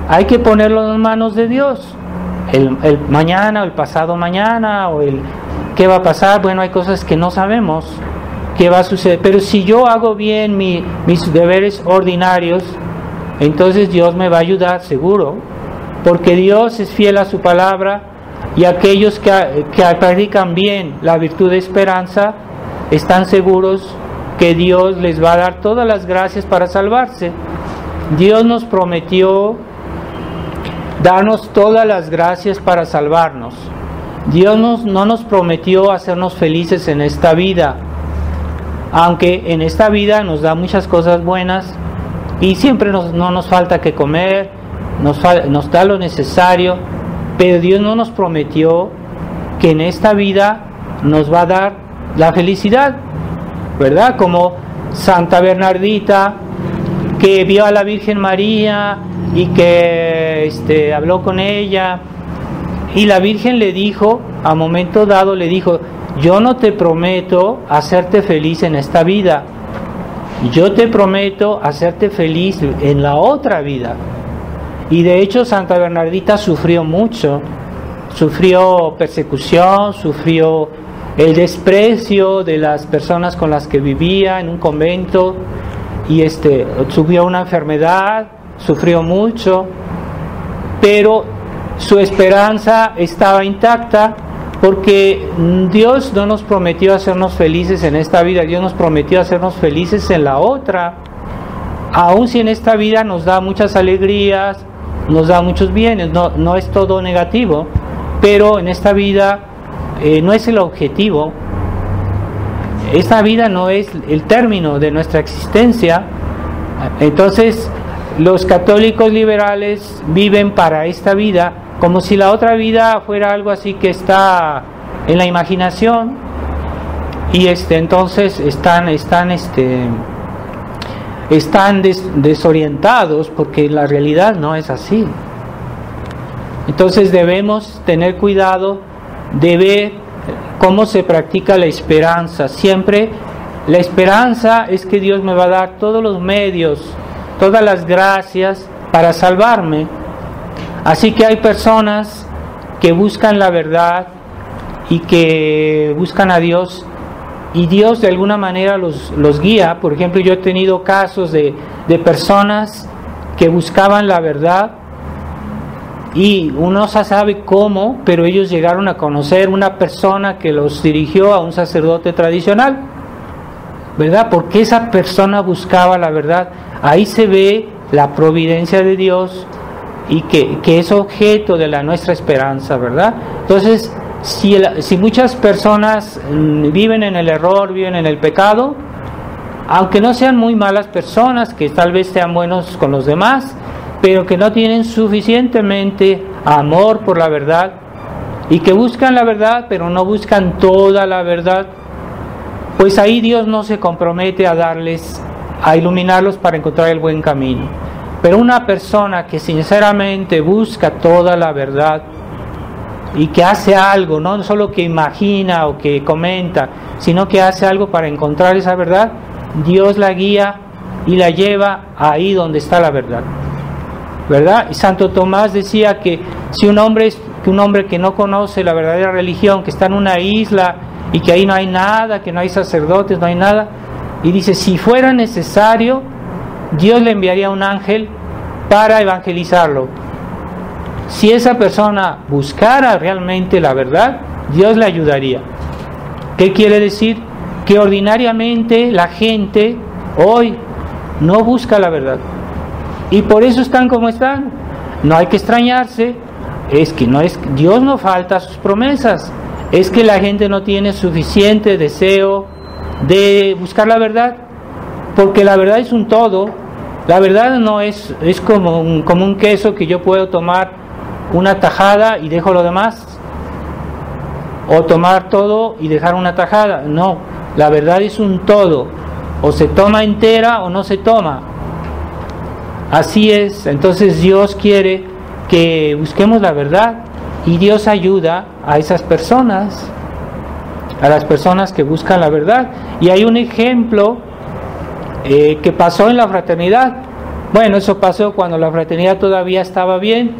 hay que ponerlo en manos de Dios. El mañana, o el pasado mañana, o ¿qué va a pasar? Bueno, hay cosas que no sabemos qué va a suceder. Pero si yo hago bien mis deberes ordinarios, entonces Dios me va a ayudar seguro. Porque Dios es fiel a su palabra, y aquellos que practican bien la virtud de esperanza están seguros que Dios les va a dar todas las gracias para salvarse. Dios nos prometió darnos todas las gracias para salvarnos. Dios no nos prometió hacernos felices en esta vida, aunque en esta vida nos da muchas cosas buenas y siempre no nos falta que comer, nos da lo necesario, pero Dios no nos prometió que en esta vida nos va a dar la felicidad, ¿verdad? Como Santa Bernardita, que vio a la Virgen María y que habló con ella, y la Virgen le dijo, a momento dado le dijo: yo no te prometo hacerte feliz en esta vida, yo te prometo hacerte feliz en la otra vida. Y de hecho Santa Bernardita sufrió mucho, sufrió persecución, sufrió el desprecio de las personas con las que vivía en un convento, y sufrió una enfermedad, sufrió mucho, pero su esperanza estaba intacta, porque Dios no nos prometió hacernos felices en esta vida, Dios nos prometió hacernos felices en la otra. Aun si en esta vida nos da muchas alegrías, nos da muchos bienes, no es todo negativo, pero en esta vida no es el objetivo. Esta vida no es el término de nuestra existencia. Entonces los católicos liberales viven para esta vida como si la otra vida fuera algo así que está en la imaginación, y entonces están desorientados, porque la realidad no es así. Entonces debemos tener cuidado de ver cómo se practica la esperanza. Siempre la esperanza es que Dios me va a dar todos los medios, todas las gracias para salvarme. Así que hay personas que buscan la verdad y que buscan a Dios, y Dios de alguna manera los guía. Por ejemplo, yo he tenido casos de personas que buscaban la verdad, y uno no sabe cómo, pero ellos llegaron a conocer una persona que los dirigió a un sacerdote tradicional, ¿verdad? Porque esa persona buscaba la verdad. Ahí se ve la providencia de Dios, y que es objeto de nuestra esperanza, ¿verdad? Entonces, si muchas personas viven en el error, viven en el pecado, aunque no sean muy malas personas, que tal vez sean buenos con los demás, pero que no tienen suficientemente amor por la verdad, y que buscan la verdad pero no buscan toda la verdad, pues ahí Dios no se compromete a iluminarlos para encontrar el buen camino. Pero una persona que sinceramente busca toda la verdad y que hace algo, no solo que imagina o que comenta, sino que hace algo para encontrar esa verdad, Dios la guía y la lleva ahí donde está la verdad, ¿verdad? Y Santo Tomás decía que si un hombre que no conoce la verdadera religión, que está en una isla y que ahí no hay nada, que no hay sacerdotes, no hay nada, y dice, si fuera necesario, Dios le enviaría un ángel para evangelizarlo. Si esa persona buscara realmente la verdad, Dios le ayudaría. ¿Qué quiere decir? Que ordinariamente la gente hoy no busca la verdad, y por eso están como están. No hay que extrañarse, Dios no falta a sus promesas, es que la gente no tiene suficiente deseo de buscar la verdad, porque la verdad es un todo. La verdad no es como un queso que yo puedo tomar una tajada y dejo lo demás, o tomar todo y dejar una tajada. No, la verdad es un todo, o se toma entera o no se toma. Así es. Entonces Dios quiere que busquemos la verdad, y Dios ayuda a esas personas, a las personas que buscan la verdad. Y hay un ejemplo que pasó en la fraternidad. Bueno, eso pasó cuando la fraternidad todavía estaba bien,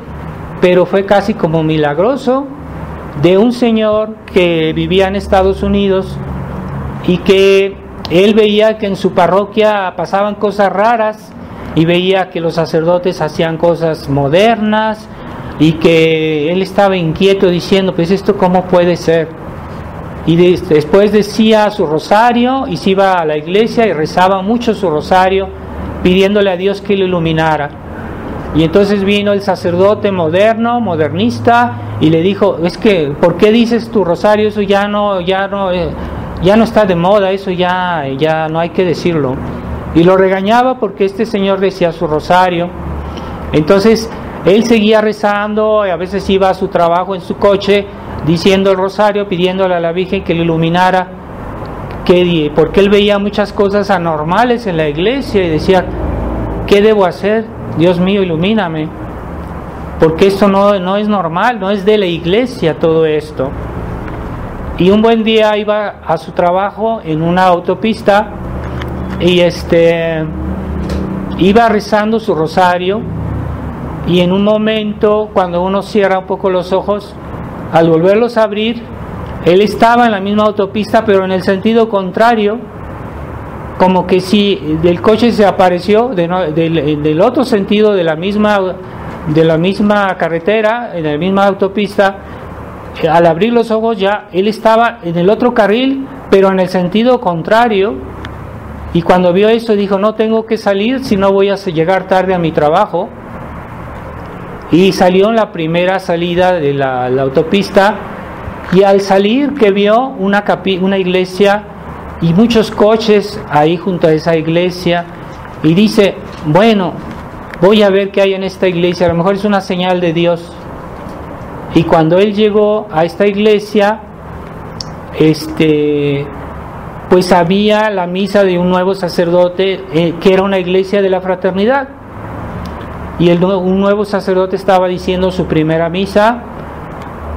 pero fue casi como milagroso, de un señor que vivía en Estados Unidos, y que él veía que en su parroquia pasaban cosas raras, y veía que los sacerdotes hacían cosas modernas, y que él estaba inquieto diciendo, pues esto cómo puede ser. Y después decía su rosario y se iba a la iglesia y rezaba mucho su rosario, pidiéndole a Dios que lo iluminara. Y entonces vino el sacerdote modernista, y le dijo, es que, ¿por qué dices tu rosario? Eso ya no está de moda, eso ya no hay que decirlo. Y lo regañaba porque este señor decía su rosario. Entonces él seguía rezando, y a veces iba a su trabajo en su coche diciendo el rosario, pidiéndole a la Virgen que le iluminara, porque él veía muchas cosas anormales en la iglesia, y decía, ¿qué debo hacer? Dios mío, ilumíname, porque esto no es normal, no es de la iglesia todo esto. Y un buen día iba a su trabajo en una autopista, y iba rezando su rosario, y en un momento, cuando uno cierra un poco los ojos, al volverlos a abrir, él estaba en la misma autopista, pero en el sentido contrario, como que si el coche se apareció del otro sentido de la misma carretera, en la misma autopista. Al abrir los ojos ya él estaba en el otro carril, pero en el sentido contrario. Y cuando vio eso dijo, no tengo que salir, si no voy a llegar tarde a mi trabajo. Y salió en la primera salida de la autopista, y al salir que vio una iglesia y muchos coches ahí junto a esa iglesia, y dice, bueno, voy a ver qué hay en esta iglesia, a lo mejor es una señal de Dios. Y cuando él llegó a esta iglesia, pues había la misa de un nuevo sacerdote, que era una iglesia de la fraternidad, y un nuevo sacerdote estaba diciendo su primera misa,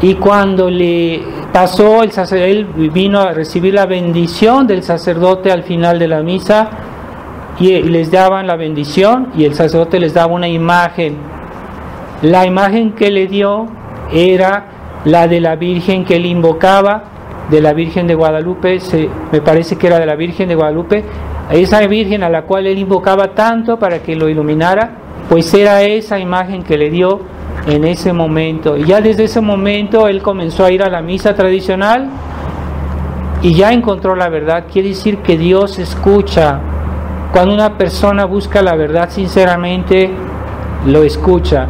y cuando le pasó, él vino a recibir la bendición del sacerdote al final de la misa, y les daban la bendición, y el sacerdote les daba una imagen. La imagen que le dio era la de la Virgen que él invocaba, de la Virgen de Guadalupe, me parece que era de la Virgen de Guadalupe, esa Virgen a la cual él invocaba tanto para que lo iluminara, pues era esa imagen que le dio en ese momento. Y ya desde ese momento él comenzó a ir a la misa tradicional y ya encontró la verdad. Quiere decir que Dios escucha. Cuando una persona busca la verdad sinceramente, lo escucha.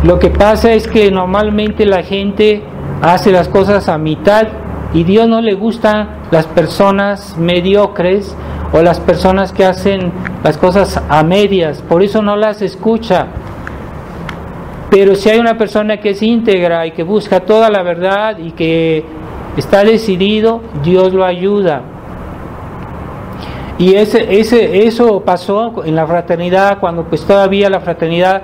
Lo que pasa es que normalmente la gente hace las cosas a mitad, y Dios no le gustan las personas mediocres o las personas que hacen las cosas a medias, por eso no las escucha. Pero si hay una persona que es íntegra y que busca toda la verdad y que está decidido, Dios lo ayuda. Y eso pasó en la fraternidad, cuando pues todavía la fraternidad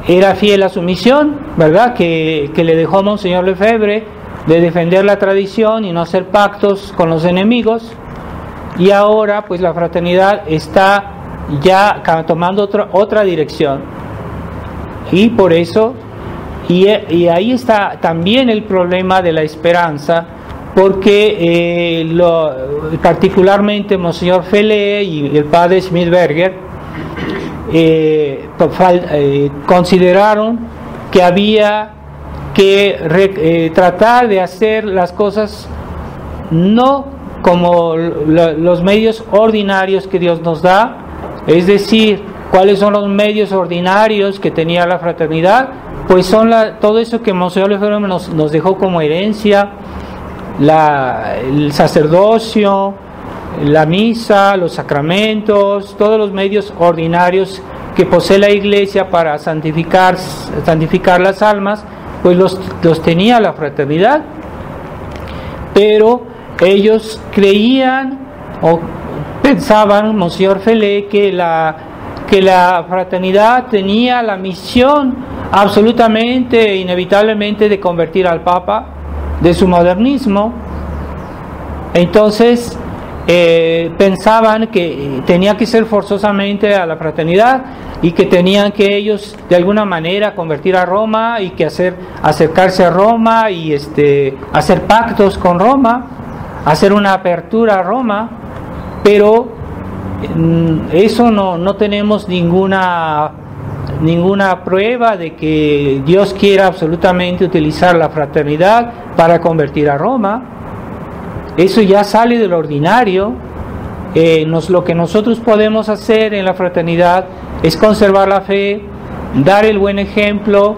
era fiel a su misión, ¿verdad? Que le dejó Monseñor Lefebvre, de defender la tradición y no hacer pactos con los enemigos. Y ahora pues la fraternidad está ya tomando otra dirección, y por eso y ahí está también el problema de la esperanza, porque particularmente Monseñor Fele y el padre Schmidberger consideraron que había que tratar de hacer las cosas no como los medios ordinarios que Dios nos da, es decir, ¿cuáles son los medios ordinarios que tenía la fraternidad? Pues son todo eso que Monseñor Lefebvre nos dejó como herencia, el sacerdocio, la misa, los sacramentos, todos los medios ordinarios que posee la Iglesia para santificar las almas, pues los tenía la fraternidad. Pero ellos creían o pensaban, Monseñor Fele, que la fraternidad tenía la misión absolutamente, inevitablemente, de convertir al Papa de su modernismo. Entonces pensaban que tenía que ser forzosamente a la fraternidad, y que tenían que ellos de alguna manera convertir a Roma, y que acercarse a Roma y hacer pactos con Roma, hacer una apertura a Roma. Pero eso no tenemos ninguna prueba de que Dios quiera absolutamente utilizar la fraternidad para convertir a Roma. Eso ya sale del ordinario. Lo que nosotros podemos hacer en la fraternidad es conservar la fe, dar el buen ejemplo,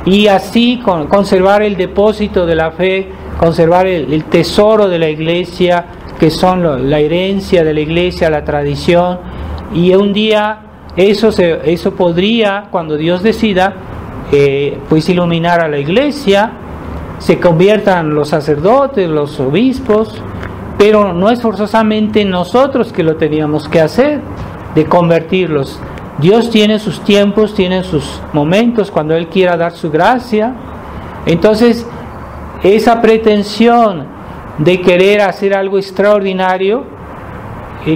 y así conservar el depósito de la fe, conservar el tesoro de la Iglesia, que son la herencia de la Iglesia, la tradición. Y un día eso podría, cuando Dios decida, pues iluminar a la Iglesia, se conviertan los sacerdotes, los obispos, pero no es forzosamente nosotros que lo teníamos que hacer, de convertirlos. Dios tiene sus tiempos, tiene sus momentos cuando Él quiera dar su gracia. Entonces, esa pretensión de querer hacer algo extraordinario,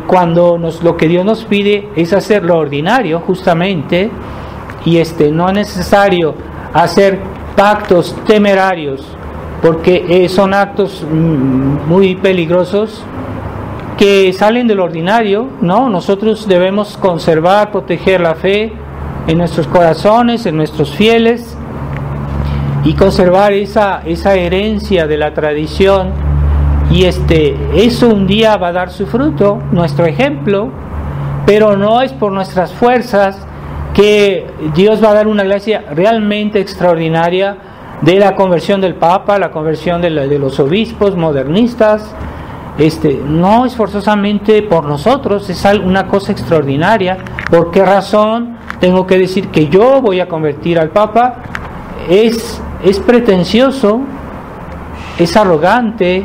cuando lo que Dios nos pide es hacer lo ordinario, justamente, y no es necesario hacer pactos temerarios, porque son actos muy peligrosos que salen del ordinario, ¿no? Nosotros debemos conservar, proteger la fe en nuestros corazones, en nuestros fieles, y conservar esa herencia de la tradición. Y eso un día va a dar su fruto, nuestro ejemplo, pero no es por nuestras fuerzas que Dios va a dar una gracia realmente extraordinaria de la conversión del Papa, la conversión de los obispos modernistas. No es forzosamente por nosotros, es una cosa extraordinaria. ¿Por qué razón tengo que decir que yo voy a convertir al Papa? Es pretencioso, es arrogante,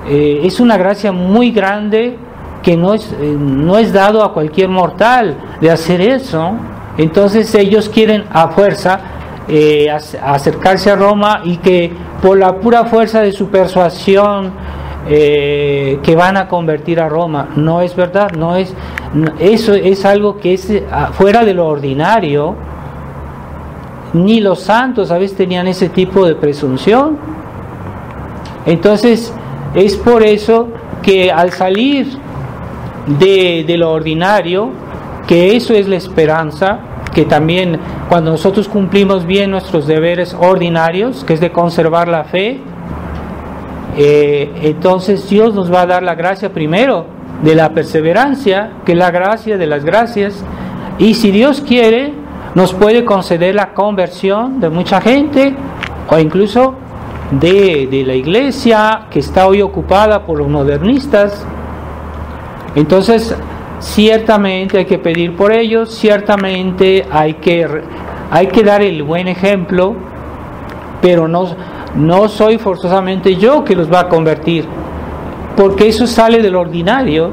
es una gracia muy grande que no es dado a cualquier mortal de hacer eso. Entonces ellos quieren a fuerza acercarse a Roma, y que por la pura fuerza de su persuasión que van a convertir a Roma. No es verdad, eso es algo que es fuera de lo ordinario. Ni los santos a veces tenían ese tipo de presunción. Entonces es por eso que al salir de lo ordinario, que eso es la esperanza, que también cuando nosotros cumplimos bien nuestros deberes ordinarios, que es de conservar la fe, entonces Dios nos va a dar la gracia primero de la perseverancia, que es la gracia de las gracias, y si Dios quiere nos puede conceder la conversión de mucha gente, o incluso de la iglesia que está hoy ocupada por los modernistas. Entonces ciertamente hay que pedir por ellos, ciertamente hay que dar el buen ejemplo, pero no soy forzosamente yo que los va a convertir, porque eso sale del ordinario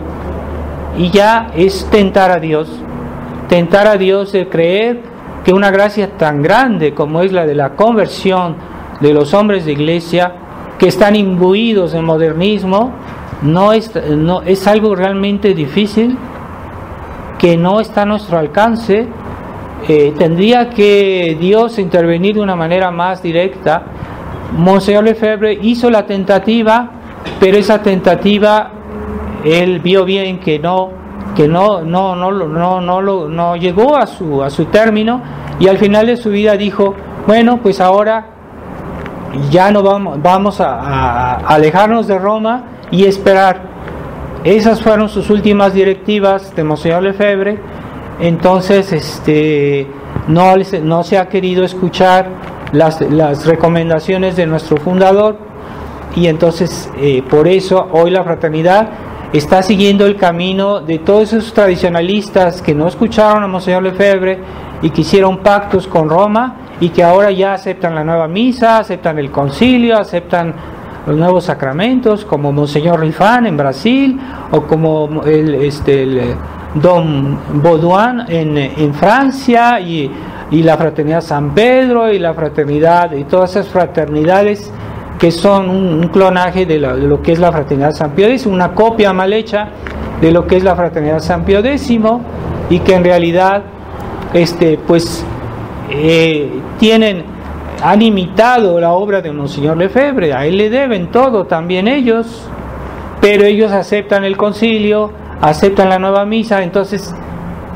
y ya es tentar a Dios de creer que una gracia tan grande como es la de la conversión de los hombres de iglesia, que están imbuidos en modernismo, no es algo realmente difícil, que no está a nuestro alcance. Tendría que Dios intervenir de una manera más directa. Monseñor Lefebvre hizo la tentativa, pero esa tentativa él vio bien que no llegó a su término, y al final de su vida dijo: bueno, pues ahora ya no vamos a alejarnos de Roma y esperar. Esas fueron sus últimas directivas de Monseñor Lefebvre. Entonces no se ha querido escuchar las recomendaciones de nuestro fundador, y entonces por eso hoy la fraternidad está siguiendo el camino de todos esos tradicionalistas que no escucharon a Monseñor Lefebvre y que hicieron pactos con Roma, y que ahora ya aceptan la nueva misa, aceptan el concilio, aceptan los nuevos sacramentos, como Monseñor Rifán en Brasil, o como el Don Baudouin en Francia, y la Fraternidad San Pedro, y la fraternidad, y todas esas fraternidades que son un clonaje de lo que es la Fraternidad San Pío X, una copia mal hecha de lo que es la Fraternidad San Pío X, y que en realidad han imitado la obra de Monseñor Lefebvre. A él le deben todo también ellos, pero ellos aceptan el concilio, aceptan la nueva misa. Entonces,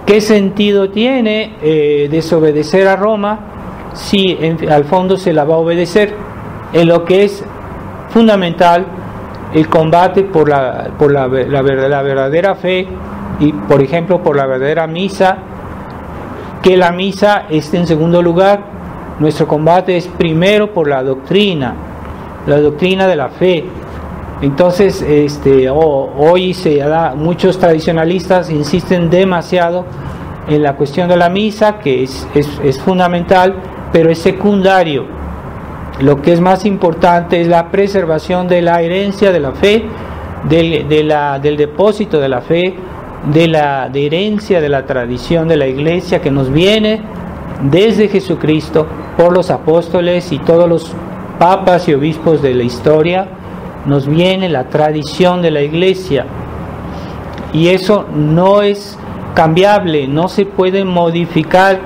¿qué sentido tiene desobedecer a Roma si al fondo se la va a obedecer en lo que es fundamental, el combate por la verdadera fe, y por ejemplo por la verdadera misa? Que la misa esté en segundo lugar. Nuestro combate es primero por la doctrina de la fe. Entonces hoy muchos tradicionalistas insisten demasiado en la cuestión de la misa, que es fundamental, pero es secundario. Lo que es más importante es la preservación de la herencia de la fe, del depósito de la fe, de herencia de la tradición de la iglesia que nos viene desde Jesucristo por los apóstoles y todos los papas y obispos de la historia. Nos viene la tradición de la iglesia, y eso no es cambiable, no se puede modificar.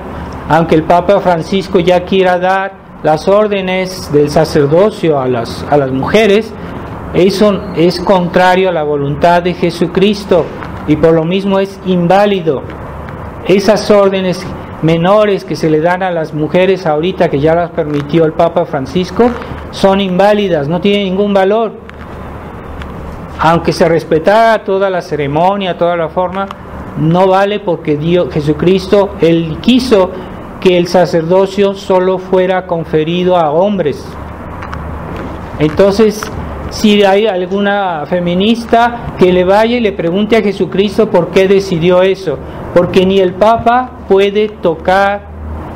Aunque el Papa Francisco ya quiera dar las órdenes del sacerdocio a las mujeres, eso es contrario a la voluntad de Jesucristo, y por lo mismo es inválido. Esas órdenes menores que se le dan a las mujeres ahorita, que ya las permitió el Papa Francisco, son inválidas, no tienen ningún valor. Aunque se respetara toda la ceremonia, toda la forma, no vale, porque Jesucristo, Él quiso que el sacerdocio solo fuera conferido a hombres. Entonces, si hay alguna feminista, que le vaya y le pregunte a Jesucristo por qué decidió eso, porque ni el Papa puede tocar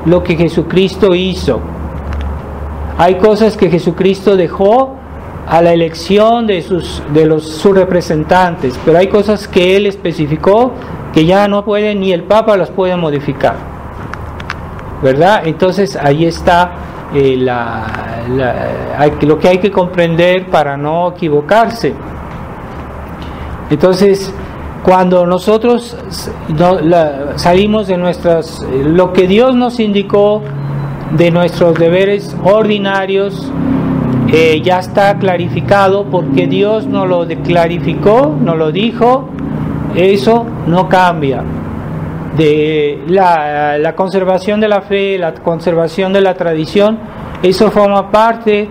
lo que Jesucristo hizo. Hay cosas que Jesucristo dejó a la elección de sus representantes, pero hay cosas que él especificó que ya no puede, ni el Papa las puede modificar, ¿verdad? Entonces ahí está lo que hay que comprender para no equivocarse. Entonces, cuando nosotros salimos de lo que Dios nos indicó de nuestros deberes ordinarios, ya está clarificado, porque Dios nos lo clarificó, nos lo dijo, eso no cambia. De la conservación de la fe, la conservación de la tradición, eso forma parte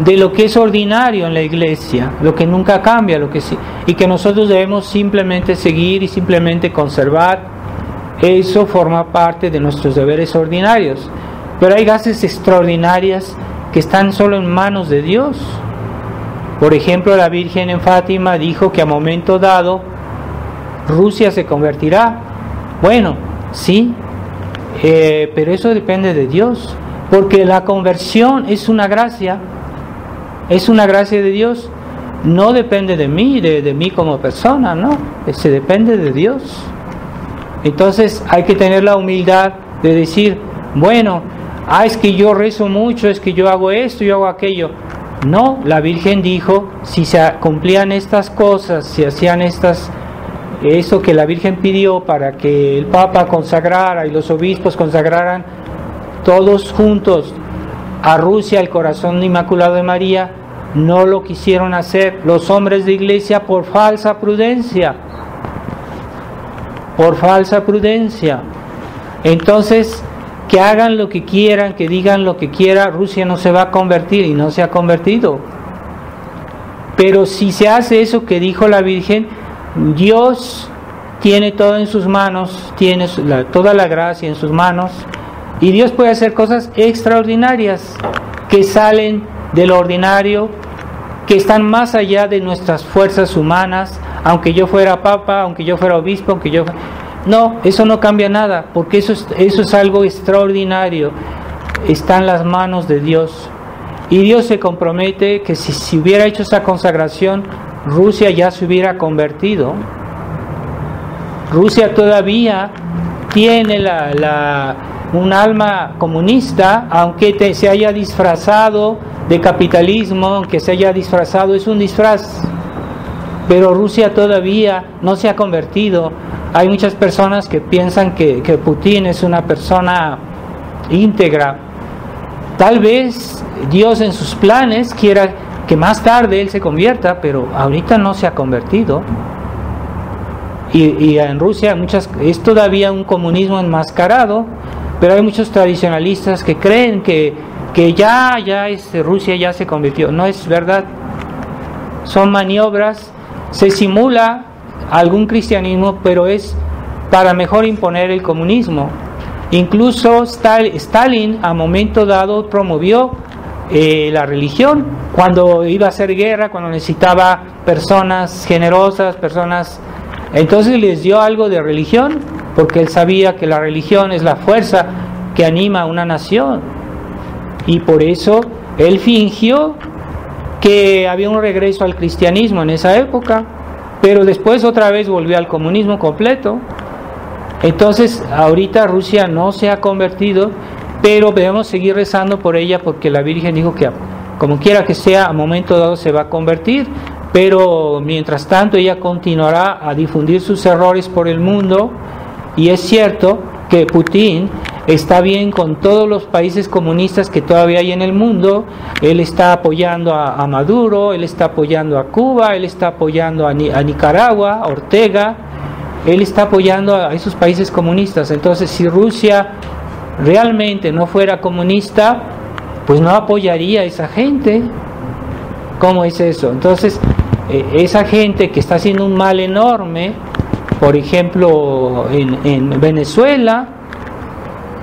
de lo que es ordinario en la iglesia, lo que nunca cambia, lo que sí, y que nosotros debemos simplemente seguir y simplemente conservar. Eso forma parte de nuestros deberes ordinarios. Pero hay gracias extraordinarias que están solo en manos de Dios. Por ejemplo, la Virgen en Fátima dijo que a momento dado Rusia se convertirá. Bueno, sí, pero eso depende de Dios, porque la conversión es una gracia de Dios, no depende de mí, de mí como persona, no, se depende de Dios. Entonces hay que tener la humildad de decir, bueno, es que yo rezo mucho, es que yo hago esto, yo hago aquello. No, la Virgen dijo, si se cumplían estas cosas, si hacían eso que la Virgen pidió para que el Papa consagrara y los obispos consagraran todos juntos a Rusia el corazón inmaculado de María, no lo quisieron hacer los hombres de iglesia por falsa prudencia. Entonces, que hagan lo que quieran, que digan lo que quiera, Rusia no se va a convertir, y no se ha convertido. Pero si se hace eso que dijo la Virgen, Dios tiene todo en sus manos, tiene toda la gracia en sus manos, y Dios puede hacer cosas extraordinarias que salen de lo ordinario, que están más allá de nuestras fuerzas humanas. Aunque yo fuera papa, aunque yo fuera obispo, no, eso no cambia nada, porque eso es algo extraordinario, está en las manos de Dios. Y Dios se compromete que si hubiera hecho esa consagración, Rusia ya se hubiera convertido. Rusia todavía tiene un alma comunista, aunque se haya disfrazado de capitalismo, aunque se haya disfrazado, es un disfraz. Pero Rusia todavía no se ha convertido. Hay muchas personas que piensan que Putin es una persona íntegra. Tal vez Dios en sus planes quiera que más tarde él se convierta, pero ahorita no se ha convertido. Y en Rusia es todavía un comunismo enmascarado, pero hay muchos tradicionalistas que creen que ya Rusia ya se convirtió. No es verdad. Son maniobras, se simula algún cristianismo, pero es para mejor imponer el comunismo. Incluso Stalin a momento dado promovió la religión cuando iba a hacer guerra, cuando necesitaba personas generosas, entonces les dio algo de religión, porque él sabía que la religión es la fuerza que anima a una nación, y por eso él fingió que había un regreso al cristianismo en esa época, pero después otra vez volvió al comunismo completo. Entonces ahorita Rusia no se ha convertido, pero debemos seguir rezando por ella, porque la Virgen dijo que como quiera que sea, a momento dado se va a convertir, pero mientras tanto ella continuará a difundir sus errores por el mundo. Y es cierto que Putin está bien con todos los países comunistas que todavía hay en el mundo. Él está apoyando a Maduro, él está apoyando a Cuba, él está apoyando a Nicaragua, a Ortega, él está apoyando a esos países comunistas. Entonces, si Rusia realmente no fuera comunista, pues no apoyaría a esa gente. ¿Cómo es eso? Entonces, esa gente que está haciendo un mal enorme, por ejemplo en Venezuela,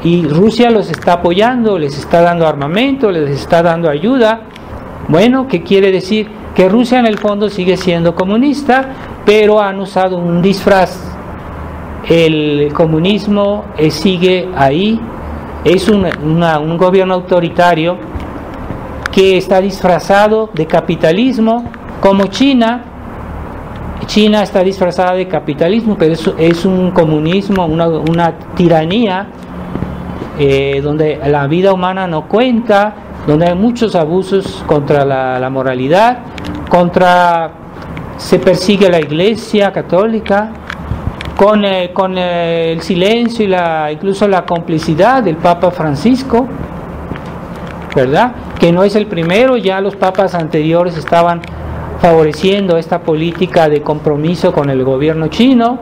y Rusia los está apoyando, les está dando armamento, les está dando ayuda. Bueno, ¿qué quiere decir? Que Rusia en el fondo sigue siendo comunista, pero han usado un disfraz. El comunismo sigue ahí, es un gobierno autoritario que está disfrazado de capitalismo, como China. China está disfrazada de capitalismo, pero es un comunismo, una tiranía, donde la vida humana no cuenta, donde hay muchos abusos contra la moralidad, se persigue a la Iglesia católica, con el silencio y incluso la complicidad del Papa Francisco, ¿verdad? Que no es el primero, ya los papas anteriores estaban favoreciendo esta política de compromiso con el gobierno chino.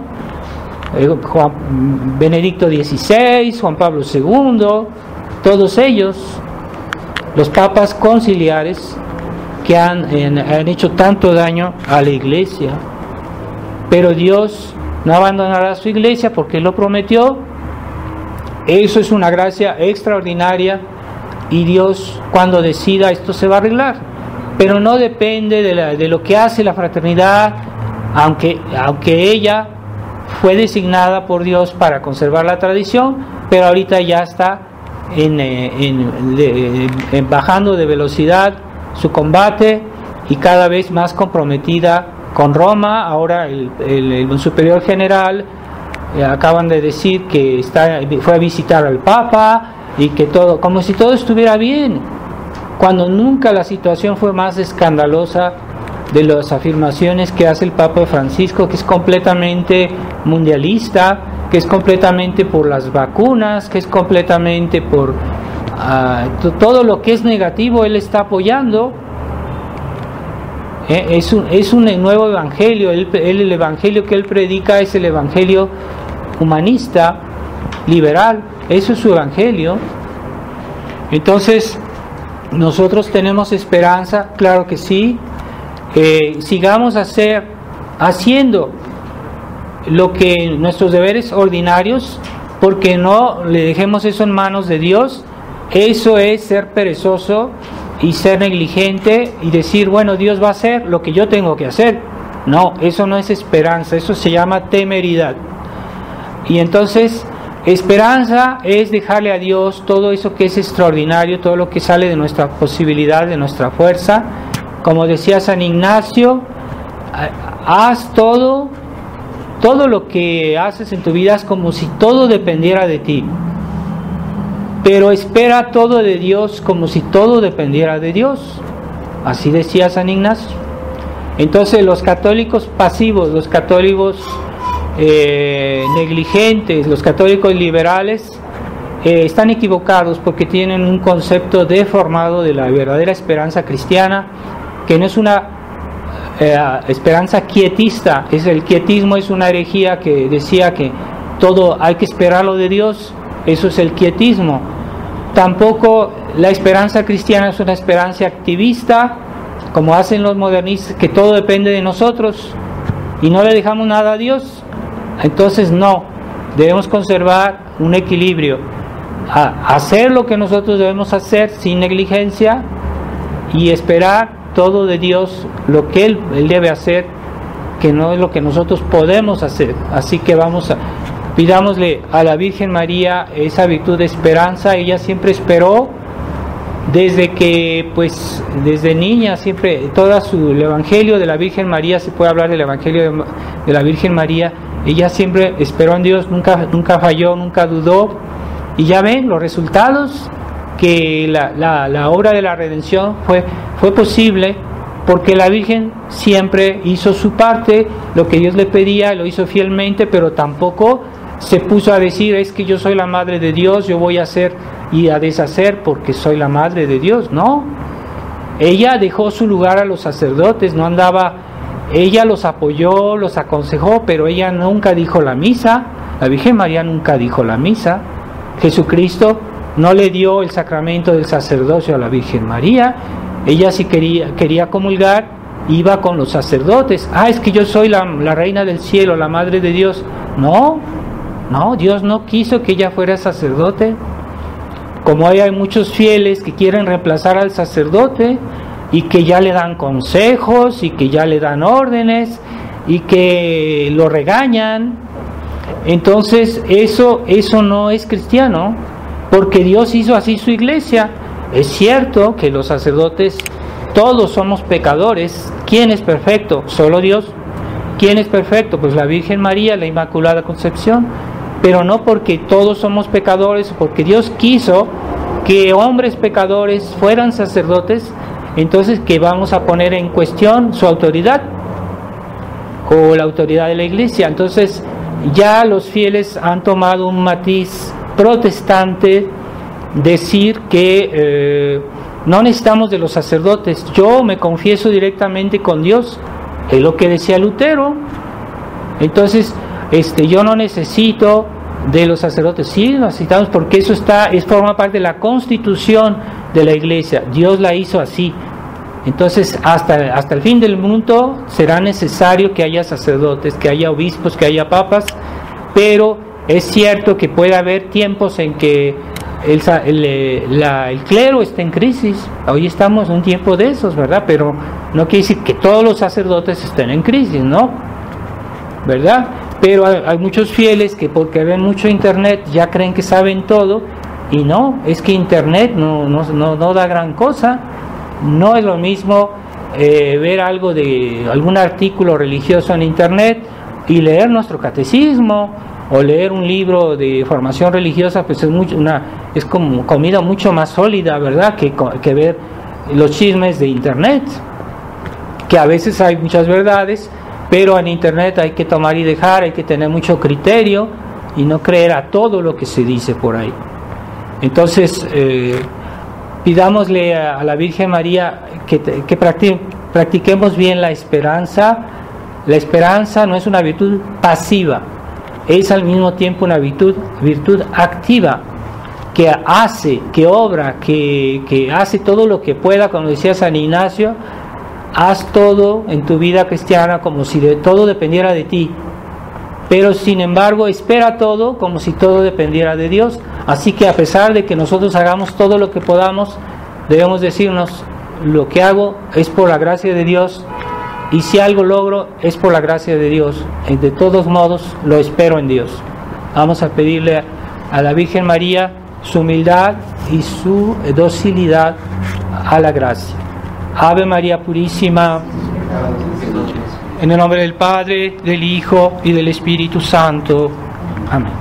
Benedicto XVI, Juan Pablo II, todos ellos, los papas conciliares que han hecho tanto daño a la Iglesia. Pero Dios no abandonará a su Iglesia porque Él lo prometió. Eso es una gracia extraordinaria, y Dios, cuando decida, esto se va a arreglar. Pero no depende de lo que hace la fraternidad, aunque ella fue designada por Dios para conservar la tradición, pero ahorita ya está bajando de velocidad su combate y cada vez más comprometida con Roma. Ahora el superior general acaban de decir que fue a visitar al Papa, y que todo, como si todo estuviera bien, cuando nunca la situación fue más escandalosa de las afirmaciones que hace el Papa Francisco, que es completamente mundialista, que es completamente por las vacunas, que es completamente por todo lo que es negativo. Él está apoyando. Es un nuevo evangelio. El evangelio que él predica es el evangelio humanista, liberal. Eso es su evangelio. Entonces, nosotros tenemos esperanza, claro que sí. Sigamos haciendo lo que nuestros deberes ordinarios, porque no le dejemos eso en manos de Dios. Eso es ser perezoso y ser negligente y decir, bueno, Dios va a hacer lo que yo tengo que hacer. No, eso no es esperanza, eso se llama temeridad. Y entonces, esperanza es dejarle a Dios todo eso que es extraordinario, todo lo que sale de nuestra posibilidad, de nuestra fuerza. Como decía San Ignacio, haz todo lo que haces en tu vida es como si todo dependiera de ti. Pero espera todo de Dios como si todo dependiera de Dios. Así decía San Ignacio. Entonces los católicos pasivos, los católicos negligentes, los católicos liberales están equivocados, porque tienen un concepto deformado de la verdadera esperanza cristiana, que no es una esperanza quietista. El quietismo es una herejía que decía que todo hay que esperarlo de Dios. Eso es el quietismo. Tampoco la esperanza cristiana es una esperanza activista, como hacen los modernistas, que todo depende de nosotros y no le dejamos nada a Dios. Entonces no, debemos conservar un equilibrio, hacer lo que nosotros debemos hacer sin negligencia y esperar todo de Dios, lo que Él debe hacer, que no es lo que nosotros podemos hacer. Así que pidámosle a la Virgen María esa virtud de esperanza. Ella siempre esperó, desde niña, siempre, el Evangelio de la Virgen María, se puede hablar del Evangelio de la Virgen María. Ella siempre esperó en Dios, nunca falló, nunca dudó. Y ya ven los resultados, que la obra de la redención fue posible, porque la Virgen siempre hizo su parte, lo que Dios le pedía, lo hizo fielmente, pero tampoco se puso a decir, es que yo soy la madre de Dios, yo voy a hacer y a deshacer porque soy la madre de Dios. No, ella dejó su lugar a los sacerdotes, no andaba. Ella los apoyó, los aconsejó, pero ella nunca dijo la misa. La Virgen María nunca dijo la misa. Jesucristo no le dio el sacramento del sacerdocio a la Virgen María. Ella, si quería comulgar, iba con los sacerdotes. Es que yo soy la reina del cielo, la madre de Dios. No, Dios no quiso que ella fuera sacerdote. Como hay muchos fieles que quieren reemplazar al sacerdote, y que ya le dan consejos, y que ya le dan órdenes, y que lo regañan. Entonces eso no es cristiano, porque Dios hizo así su iglesia. Es cierto que los sacerdotes todos somos pecadores. ¿Quién es perfecto? Solo Dios. ¿Quién es perfecto? Pues la Virgen María, la Inmaculada Concepción. Pero no porque todos somos pecadores, porque Dios quiso que hombres pecadores fueran sacerdotes, entonces que vamos a poner en cuestión su autoridad o la autoridad de la Iglesia. Entonces ya los fieles han tomado un matiz protestante, decir que no necesitamos de los sacerdotes. Yo me confieso directamente con Dios, es lo que decía Lutero. Entonces yo no necesito de los sacerdotes. Sí, lo necesitamos porque eso forma parte de la constitución de la Iglesia. Dios la hizo así. Entonces hasta el fin del mundo será necesario que haya sacerdotes, que haya obispos, que haya papas, pero es cierto que puede haber tiempos en que el clero está en crisis. Hoy estamos en un tiempo de esos, ¿verdad? Pero no quiere decir que todos los sacerdotes estén en crisis, ¿no? ¿Verdad? Pero hay muchos fieles que porque ven mucho internet ya creen que saben todo, y no, es que internet no da gran cosa. No es lo mismo ver algo de algún artículo religioso en internet y leer nuestro catecismo o leer un libro de formación religiosa. Pues es como comida mucho más sólida, ¿verdad? Que ver los chismes de internet, que a veces hay muchas verdades, pero en internet hay que tomar y dejar, hay que tener mucho criterio y no creer a todo lo que se dice por ahí. Entonces pidámosle a la Virgen María que practiquemos bien la esperanza. La esperanza no es una virtud pasiva, es al mismo tiempo una virtud activa, que hace, que obra, que hace todo lo que pueda. Como decía San Ignacio, haz todo en tu vida cristiana como si todo dependiera de ti, pero sin embargo espera todo como si todo dependiera de Dios. Así que a pesar de que nosotros hagamos todo lo que podamos, debemos decirnos: lo que hago es por la gracia de Dios, y si algo logro es por la gracia de Dios. De todos modos lo espero en Dios. Vamos a pedirle a la Virgen María su humildad y su docilidad a la gracia. Ave María Purísima, en el nombre del Padre, del Hijo y del Espíritu Santo. Amén.